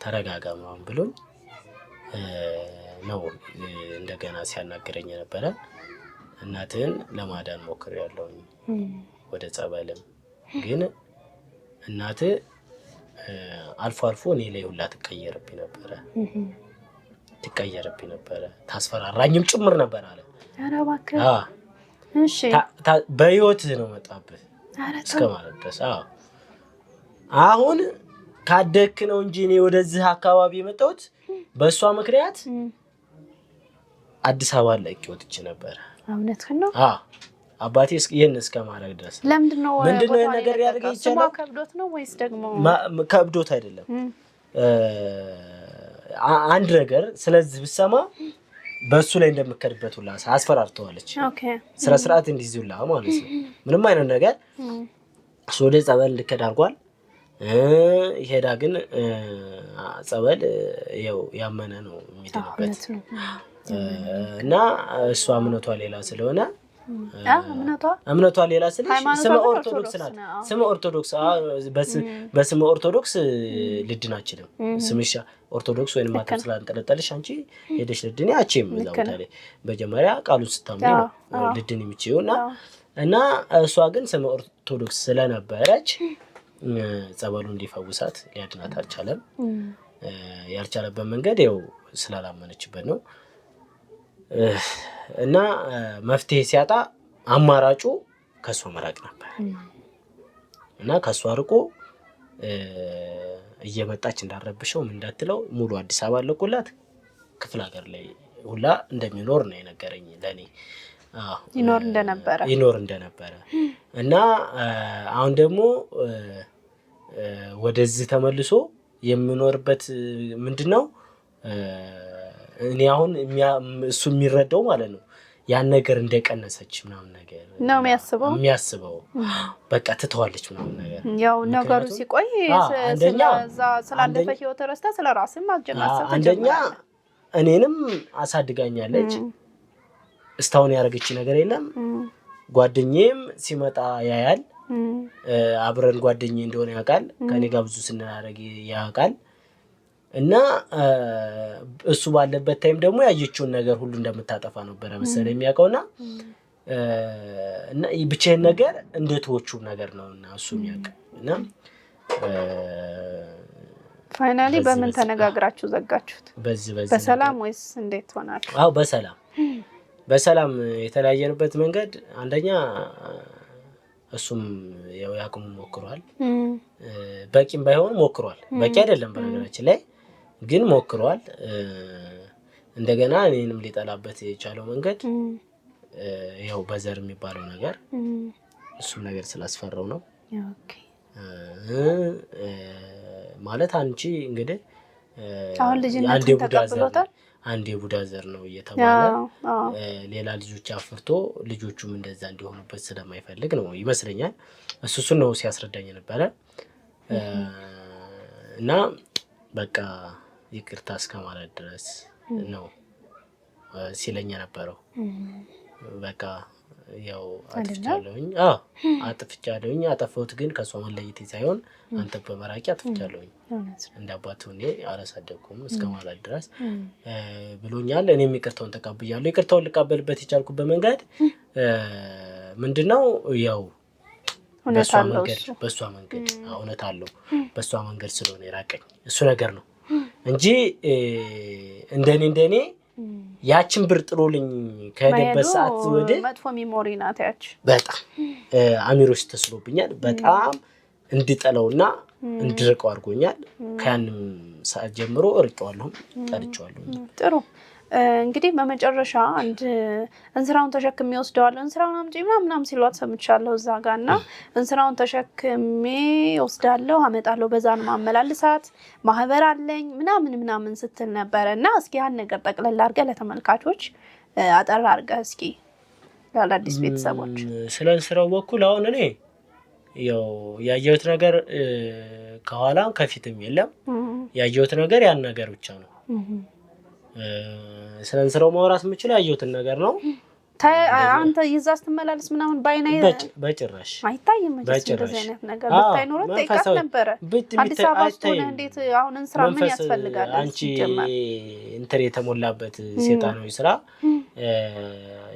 ተረጋጋ ምናምን ብሎኝ ነው እንደገና ሲያናገረኝ ነበር እናትን ለማዳን ሞክሬያለሁ ወደ ጸበልም ግን እናት አልፎ እኔ ላይ ሁላ ትቀየርብኝ ነበር ታስፈራራኝም ጭምር ነበር አለ ኧረ እባክህ እሺ በህይወት ነው መጣብህ እስከማለት ድረስ አሁን ካደክ ነው እንጂ እኔ ወደዚህ አካባቢ የመጣሁት በእሷ ምክንያት አዲስ አበባ ላይ ወጥቼ ነበር እውነትህን ነው አባቴ ይሄን እስከማለት ድረስ ለምንድነው ነገር ያደርገ ይችላል ከብዶት ነው ወይስ ደግሞ ከብዶት አይደለም አንድ ነገር ስለዚህ ብሰማ በሱ ላይ እንደምከድበት ሁላ አስፈራርተዋለች ኦኬ ስራ ስርዓት እንዲዝውላ ማለት ነው ምንም አይነት ነገር ሶደ ጸበል ልከዳርጓል ይሄዳ ግን ጸበል ያው ያመነ ነው የሚደርበት እና እሷ እምነቷ ሌላ ስለሆነ እምነቷ ሌላ ስለሆነ ስመ ኦርቶዶክስ በስመ ኦርቶዶክስ ልድናችንም ስምሻ ኦርቶዶክስ ወይንም ማተም ስላንጠለጠለሽ አንቺ ሄደሽ ልድኒ አቺም ዛውታለ በጀመሪያ ቃሉን ስታምኚ ነው ልድን የሚችዩና እና እሷ ግን ስመ ኦርቶዶክስ ስለነበረች ጸበሉ እንዲፈውሳት ሊያድናት አልቻለም ያልቻለበት መንገድ ያው ስላላመነችበት ነው እና መፍትሄ ሲያጣ አማራጩ ከሷ መራቅ ነበር እና ከሷ አርቆ እየመጣች እንዳረብሽው ምን እንዳትለው ሙሉ አዲስ አበባ ለቆላት ክፍለ ሀገር ላይ ሁላ እንደሚኖር ነው የነገረኝ ለኔ ይኖር እንደነበረ እና አሁን ደግሞ ወደዚህ ተመልሶ የሚኖርበት ምንድነው እኔ አሁን እሱ የሚረዳው ማለት ነው ያን ነገር እንደቀነሰች ምናምን ነገር ነው የሚያስበው በቃ ትተዋለች ምናምን ነገር ያው ነገሩ ሲቆይ ስላለፈ ህይወት ረስታ ስለራስም ማጀናሰብ አንደኛ እኔንም አሳድጋኛለች እስታውን ያረጋች ነገር የለም ጓደኛዬም ሲመጣ ያያል አብረን ጓደኛዬ እንደሆነ ያውቃል ከኔ ጋር ብዙ ስናረግ ያውቃል እና እሱ ባለበት ታይም ደግሞ ያየችውን ነገር ሁሉ እንደምታጠፋ ነበር መሰለኝ የሚያውቀውና እና ብቻዬን ነገር እንደተወቹ ነገር ነውና እሱ የሚያውቅ እና ፋይናሊ በምን ተነጋግራችሁ ዘጋችሁት በሰላም ወይስ እንዴት ሆናችሁ በሰላም የተለያየንበት መንገድ አንደኛ እሱም ያቁም ሞክሯል በቂም ባይሆን ሞክሯል በቂ አይደለም በነገራችን ላይ ግን ሞክሯል እንደገና እኔንም ሊጠላበት የቻለው መንገድ ያው በዘር የሚባለው ነገር እሱም ነገር ስላስፈራው ነው ኦኬ ማለት አንቺ እንግዲህ አሁን ልጅነት ተቀብሎታል አንዴ ቡዳ ዘር ነው እየተባለ ሌላ ልጆች አፍርቶ ልጆቹም እንደዛ እንዲሆኑበት ስለማይፈልግ ነው ይመስለኛል እሱ ነው ሲያስረዳኝ ነበር እና በቃ ይቅርታ እስከማለት ድረስ ነው ሲለኝ ነበረው በቃ ያው አጥፍቻለሁኝ አጠፋሁት ግን ከሷ መለየት ሳይሆን አንተ በመራቂ አጥፍቻለሁኝ እንዳባቱ እኔ አላሳደኩም እስከማለት ድረስ ብሎኛል እኔም ይቅርታውን ተቀብያለሁ ይቅርታውን ልቀበልበት የቻልኩበት መንገድ ምንድነው ያው በሷ መንገድ እውነት አለው በሷ መንገድ ስለሆነ ይራቀኝ እሱ ነገር ነው እንጂ እንደኔ ያችን ብር ጥሎልኝ ከደበስ ሰዓት ወደ መጥፎ ሚሞሪ ናት ያች በጣም አሚሮስ ተስሎብኛል በጣም እንድጠላውና እንድርቀው አድርጎኛል ከያንም ሰዓት ጀምሮ እርቀዋለሁ ጠልቼዋለሁ ጥሩ እንግዲህ በመጨረሻ አንድ እንስራውን ተሸክሜ ወስደዋለሁ እንስራውን አምጪ ምናምን ሲሏት ሰምቻለሁ እዛ ጋርና እንስራውን ተሸክሜ ወስዳለሁ አመጣለሁ በዛን ማመላልሳት ማህበር አለኝ ምናምን ስትል ነበርና እስኪ ያን ነገር ጠቅለል አድርገህ ለተመልካቾች አጠራ አድርገህ እስኪ ለአዲስ ቤተሰቦች ስለ እንስራው በኩል አሁን እኔ ያው ያየሁት ነገር ከኋላም ከፊትም የለም ያየሁት ነገር ያን ነገር ብቻ ነው ስለ እንስራው ማውራት የምችለው ያየሁትን ነገር ነው አንተ ይዛስ ተመላለስ ምናምን ባይናይ በጭራሽ አይታይም እንደዚህ አይነት ነገር ብታይ ኖሮ ጠይቃት ነበር አዲስ አበባ ውስጥ ሆነ እንዴት አሁን እንስራ ምን ያስፈልጋል አንቺ ኢንተር የተሞላበት ሴጣናዊ ስራ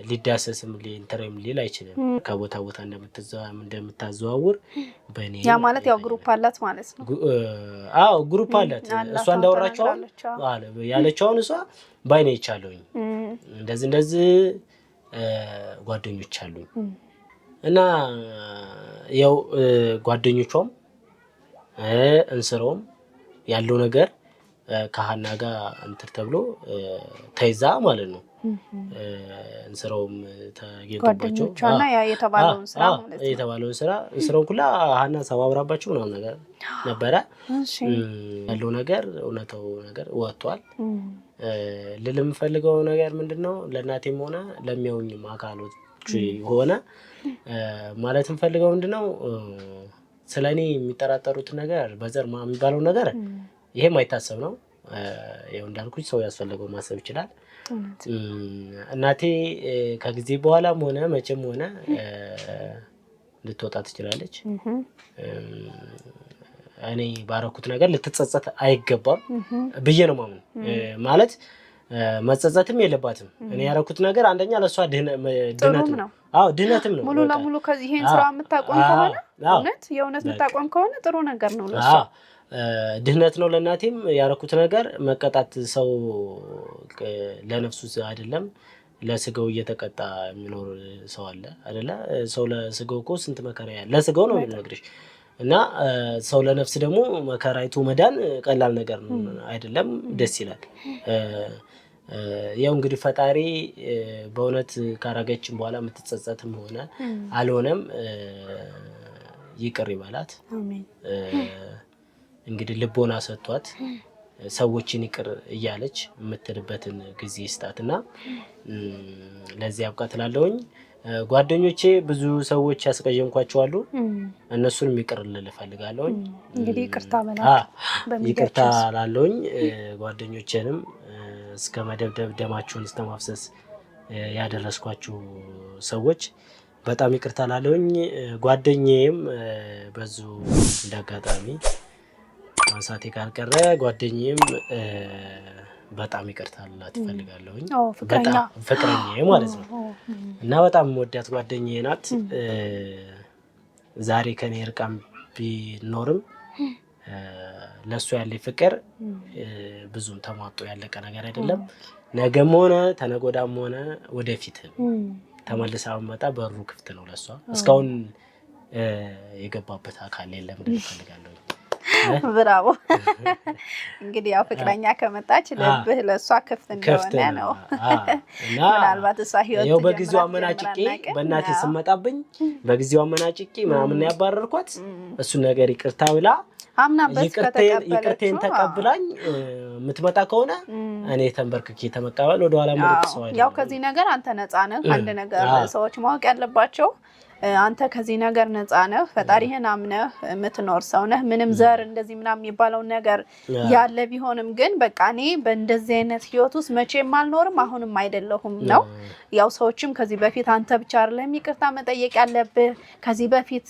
ሊዳሰስም ሊንተርም ሊል አይችልም ከቦታ ቦታ እንደምታዘዋውር በኔ ያ ማለት ያው ግሩፕ አላት ማለት ነው አዎ ግሩፕ አላት እሷ እንዳወራቸው አለ ያለችውን እሷ ባይኔ ይቻለውኝ እንደዚህ ጓደኞች አሉኝ እና ያው ጓደኞቿም እንስራውም ያለው ነገር ከሃና ጋር እንትን ተብሎ ተይዛ ማለት ነው እንስራውም ተገኝቶባቸው ጓደኞቿና ያ የተባለውን ስራ ማለት ነው የተባለውን ስራ እንስራው ሁላ ሃና ሰባብራባቸው ነው ነገር ነበረ ያለው ነገር እውነታው ነገር ወጥቷል ልልም ፈልገው ነገር ምንድነው ለናቴም ሆነ ለሚያውኝም አካሎች ሆነ ማለትም ፈልገው ምንድነው ስለኔ የሚጠራጠሩት ነገር በዘር የሚባለው ነገር ይሄም አይታሰብ ነው ያው እንዳልኩኝ ሰው ያስፈልገው ማሰብ ይችላል እናቴ ከጊዜ በኋላም ሆነ መቼም ሆነ ልትወጣ ትችላለች እኔ ባረኩት ነገር ልትጸጸት አይገባም ብዬ ነው ማለት መጸጸትም የለባትም እኔ ያረኩት ነገር አንደኛ ለሷ ድህነት ነው ድህነትም ነው ሙሉ ለሙሉ ከዚህ ይሄን ስራ የምታቆም ከሆነ የእውነት የምታቆም ከሆነ ጥሩ ነገር ነው ለሷ ድህነት ነው ለናቴም ያረኩት ነገር መቀጣት ሰው ለነፍሱ አይደለም ለስጋው እየተቀጣ የሚኖር ሰው አለ አይደለ ሰው ለስጋው እኮ ስንት መከራ ያለ ለስጋው ነው የሚነግርሽ እና ሰው ለነፍስ ደግሞ መከራይቱ መዳን ቀላል ነገር አይደለም ደስ ይላል ያው እንግዲህ ፈጣሪ በእውነት ካረገችን በኋላ የምትጸጸትም ሆነ አልሆነም ይቅር ይበላት አሜን እንግዲህ ልቦና ሰጥቷት ሰዎችን ይቅር እያለች የምትልበትን ጊዜ ይስጣትና ለዚህ ያብቃትላለሁኝ ጓደኞቼ ብዙ ሰዎች ያስቀየምኳቸው አሉ እነሱንም ይቅር ልል ፈልጋለሁኝ እንግዲህ ይቅርታ በላቸው ይቅርታ ላለሁኝ ጓደኞቼንም እስከ መደብደብ ደማቸውን እስከማፍሰስ ያደረስኳችሁ ሰዎች በጣም ይቅርታ ላለሁኝ ጓደኛዬም በዙ እንዳጋጣሚ ማንሳቴ ካልቀረ ጓደኛዬም በጣም ይቅርታ ልላት ፈልጋለሁኝ በጣም ፍቅረኛዬ ማለት ነው እና በጣም ወዳት ጓደኛዬ ናት ዛሬ ከኔ ርቃም ቢኖርም ለሱ ያለ ፍቅር ብዙም ተሟጦ ያለቀ ነገር አይደለም ነገም ሆነ ተነጎዳም ሆነ ወደፊት ተመልሳው መጣ በሩ ክፍት ነው ለሷ እስካሁን የገባበት አካል የለም ልፈልጋለሁ ብራቮ እንግዲህ ያው ፍቅረኛ ከመጣች ልብህ ለሷ ክፍት እንደሆነ ነው ምናልባት እሷ ህይወት ያው በጊዜው አመናጭቄ በእናቴ ስመጣብኝ በጊዜው አመናጭቄ ምናምን ያባረርኳት እሱ ነገር ይቅርታ ብላ አምናበት ይቅርቴን ተቀብላኝ የምትመጣ ከሆነ እኔ ተንበርክኬ ተመቀበል ወደ ኋላ መልክሰው አይደል ያው ከዚህ ነገር አንተ ነፃ ነህ አንድ ነገር ሰዎች ማወቅ ያለባቸው አንተ ከዚህ ነገር ነፃ ነህ ፈጣሪህን አምነህ የምትኖር ሰው ነህ ምንም ዘር እንደዚህ ምናምን የሚባለው ነገር ያለ ቢሆንም ግን በቃ እኔ በእንደዚህ አይነት ህይወት ውስጥ መቼም አልኖርም አሁንም አይደለሁም ነው ያው ሰዎችም ከዚህ በፊት አንተ ብቻ አይደለም ይቅርታ መጠየቅ ያለብህ ከዚህ በፊት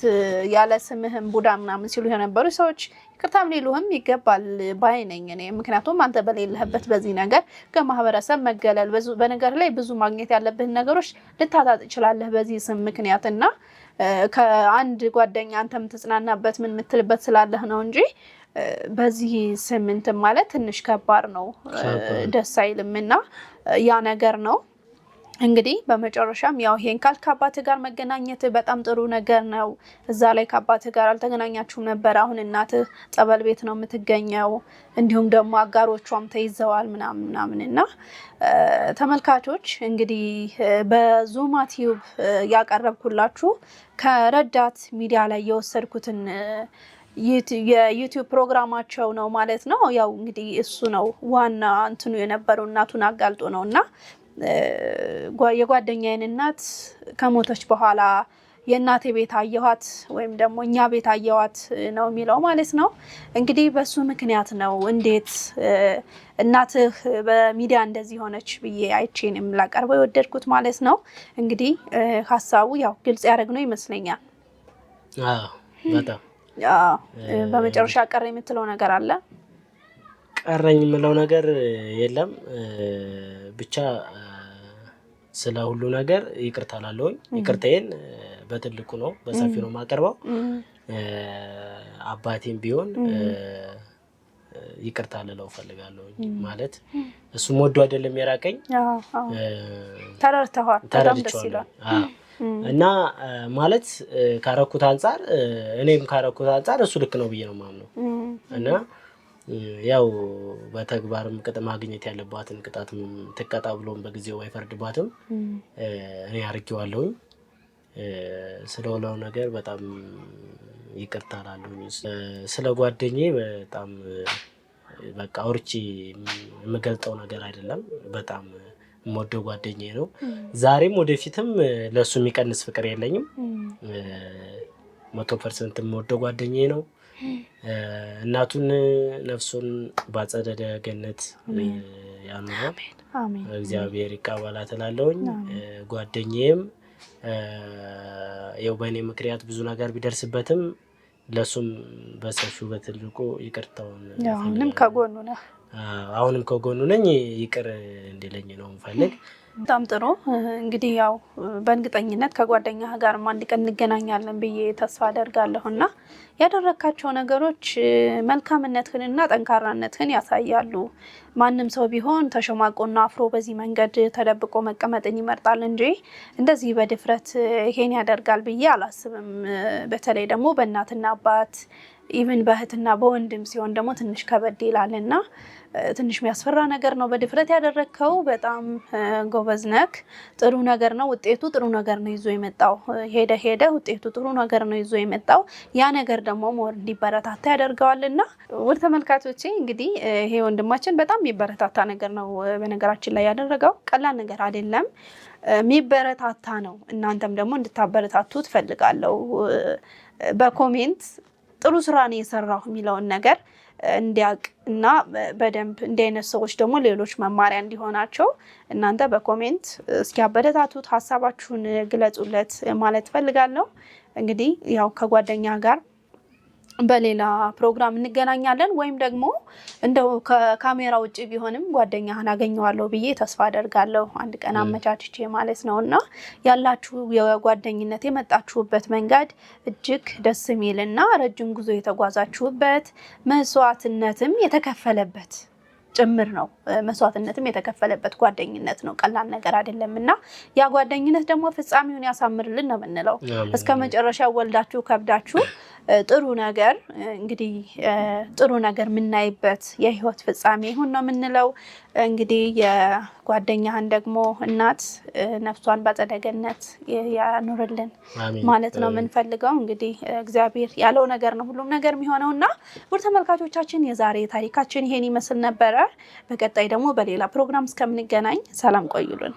ያለ ስምህም ቡዳ ምናምን ሲሉ የነበሩ ሰዎች ይቅርታም ሊሉህም ይገባል ባይ ነኝ እኔ ምክንያቱም አንተ በሌለህበት በዚህ ነገር ከማህበረሰብ መገለል በነገር ላይ ብዙ ማግኘት ያለብህን ነገሮች ልታጣጥ ይችላልህ በዚህ ስም ምክንያትና ከአንድ ጓደኛ አንተም ተጽናናበት ምን ምትልበት ስላለህ ነው እንጂ በዚህ ስም እንትን ማለት ትንሽ ከባድ ነው ደስ አይልምና ያ ነገር ነው እንግዲህ በመጨረሻም ያው ይሄን ካልክ ከአባትህ ጋር መገናኘት በጣም ጥሩ ነገር ነው። እዛ ላይ ከአባትህ ጋር አልተገናኛችሁም ነበር። አሁን እናትህ ጸበል ቤት ነው የምትገኘው። እንዲሁም ደግሞ አጋሮቿም ተይዘዋል ምናምን እና ተመልካቾች እንግዲህ በዙማ ቲዩብ ያቀረብኩላችሁ ከረዳት ሚዲያ ላይ የወሰድኩትን የዩቲዩብ ፕሮግራማቸው ነው ማለት ነው። ያው እንግዲህ እሱ ነው ዋና እንትኑ የነበረው እናቱን አጋልጦ ነውና የጓደኛዬን እናት ከሞተች በኋላ የእናቴ ቤት አየኋት ወይም ደግሞ እኛ ቤት አየኋት ነው የሚለው ማለት ነው። እንግዲህ በሱ ምክንያት ነው እንዴት እናትህ በሚዲያ እንደዚህ ሆነች ብዬ አይቼንም ላቀርበው የወደድኩት ማለት ነው። እንግዲህ ሀሳቡ ያው ግልጽ ያደረግነው ይመስለኛል። በጣም በመጨረሻ ቀረ የምትለው ነገር አለ? ቀረኝ የምለው ነገር የለም። ብቻ ስለ ሁሉ ነገር ይቅርታ ላለሁኝ። ይቅርታዬን በትልቁ ነው በሰፊው ነው ማቀርበው። አባቴም ቢሆን ይቅርታ ልለው ፈልጋለሁ ማለት እሱም ወዶ አይደለም የራቀኝ። ተረድተዋል። በጣም ደስ ይላል። እና ማለት ካረኩት አንፃር እኔም ካረኩት አንፃር እሱ ልክ ነው ብዬ ነው ማምነው። እና ያው በተግባርም ቅጣት ማግኘት ያለባትን ቅጣትም ተቀጣ ብሎም በጊዜው አይፈርድባትም። እኔ አርጌዋለሁ። ስለሆነው ነገር በጣም ይቅርታ ላለሁኝ። ስለ ጓደኛዬ በጣም በቃ አውርቼ የምገልጠው ነገር አይደለም። በጣም የምወደው ጓደኛዬ ነው። ዛሬም ወደፊትም ለሱ የሚቀንስ ፍቅር የለኝም። 100% የምወደው ጓደኛዬ ነው። እናቱን ነፍሱን ባጸደ ገነት ያኑረው እግዚአብሔር ይቀበላት እላለሁኝ። ጓደኛዬም ያው በእኔ ምክንያት ብዙ ነገር ቢደርስበትም ለሱም በሰፊው በትልቁ ይቅርታውን አሁንም ከጎኑ ነህ? አሁንም ከጎኑ ነኝ። ይቅር እንዲለኝ ነው የምፈልግ። በጣም ጥሩ። እንግዲህ ያው በእርግጠኝነት ከጓደኛህ ጋር አንድ ቀን እንገናኛለን ብዬ ተስፋ አደርጋለሁና ያደረካቸው ነገሮች መልካምነትህንና ጠንካራነትህን ያሳያሉ። ማንም ሰው ቢሆን ተሸማቆና አፍሮ በዚህ መንገድ ተደብቆ መቀመጥን ይመርጣል እንጂ እንደዚህ በድፍረት ይሄን ያደርጋል ብዬ አላስብም። በተለይ ደግሞ በእናትና አባት ኢቭን በእህትና በወንድም ሲሆን ደግሞ ትንሽ ከበድ ይላልና ትንሽ የሚያስፈራ ነገር ነው በድፍረት ያደረከው። በጣም ጎበዝ ነህ። ጥሩ ነገር ነው ውጤቱ፣ ጥሩ ነገር ነው ይዞ የመጣው። ሄደ ውጤቱ ጥሩ ነገር ነው ይዞ የመጣው። ያ ነገር ደግሞ ሞር እንዲበረታታ ያደርገዋልና ውድ ተመልካቾቼ እንግዲህ ይሄ ወንድማችን በጣም የሚበረታታ ነገር ነው በነገራችን ላይ ያደረገው። ቀላል ነገር አይደለም፣ የሚበረታታ ነው። እናንተም ደግሞ እንድታበረታቱ ትፈልጋለሁ። በኮሜንት ጥሩ ስራ ነው የሰራው የሚለውን ነገር እንዲያውቅ እና በደንብ እንዲህ አይነት ሰዎች ደግሞ ሌሎች መማሪያ እንዲሆናቸው እናንተ በኮሜንት እስኪያበረታቱት ሀሳባችሁን ግለጹለት ማለት ፈልጋለሁ። እንግዲህ ያው ከጓደኛ ጋር በሌላ ፕሮግራም እንገናኛለን ወይም ደግሞ እንደው ከካሜራ ውጪ ቢሆንም ጓደኛህን አገኘዋለሁ ብዬ ተስፋ አደርጋለሁ አንድ ቀን አመቻችቼ ማለት ነውና ያላችሁ የጓደኝነት የመጣችሁበት መንገድ እጅግ ደስ የሚልና ረጅም ጉዞ የተጓዛችሁበት መስዋዕትነትም የተከፈለበት ጭምር ነው። መስዋዕትነትም የተከፈለበት ጓደኝነት ነው። ቀላል ነገር አይደለምና ያ ጓደኝነት ደግሞ ፍጻሜውን ያሳምርልን ነው የምንለው። እስከ መጨረሻው ወልዳችሁ ከብዳችሁ ጥሩ ነገር እንግዲህ ጥሩ ነገር የምናይበት የህይወት ፍጻሜ ይሁን ነው የምንለው። እንግዲህ የጓደኛህን ደግሞ እናት ነፍሷን በአጸደ ገነት ያኑርልን ማለት ነው የምንፈልገው። እንግዲህ እግዚአብሔር ያለው ነገር ነው ሁሉም ነገር የሚሆነውና ውድ ተመልካቾቻችን የዛሬ ታሪካችን ይሄን ይመስል ነበረ። በቀጣይ ደግሞ በሌላ ፕሮግራም እስከምንገናኝ ሰላም ቆዩልን።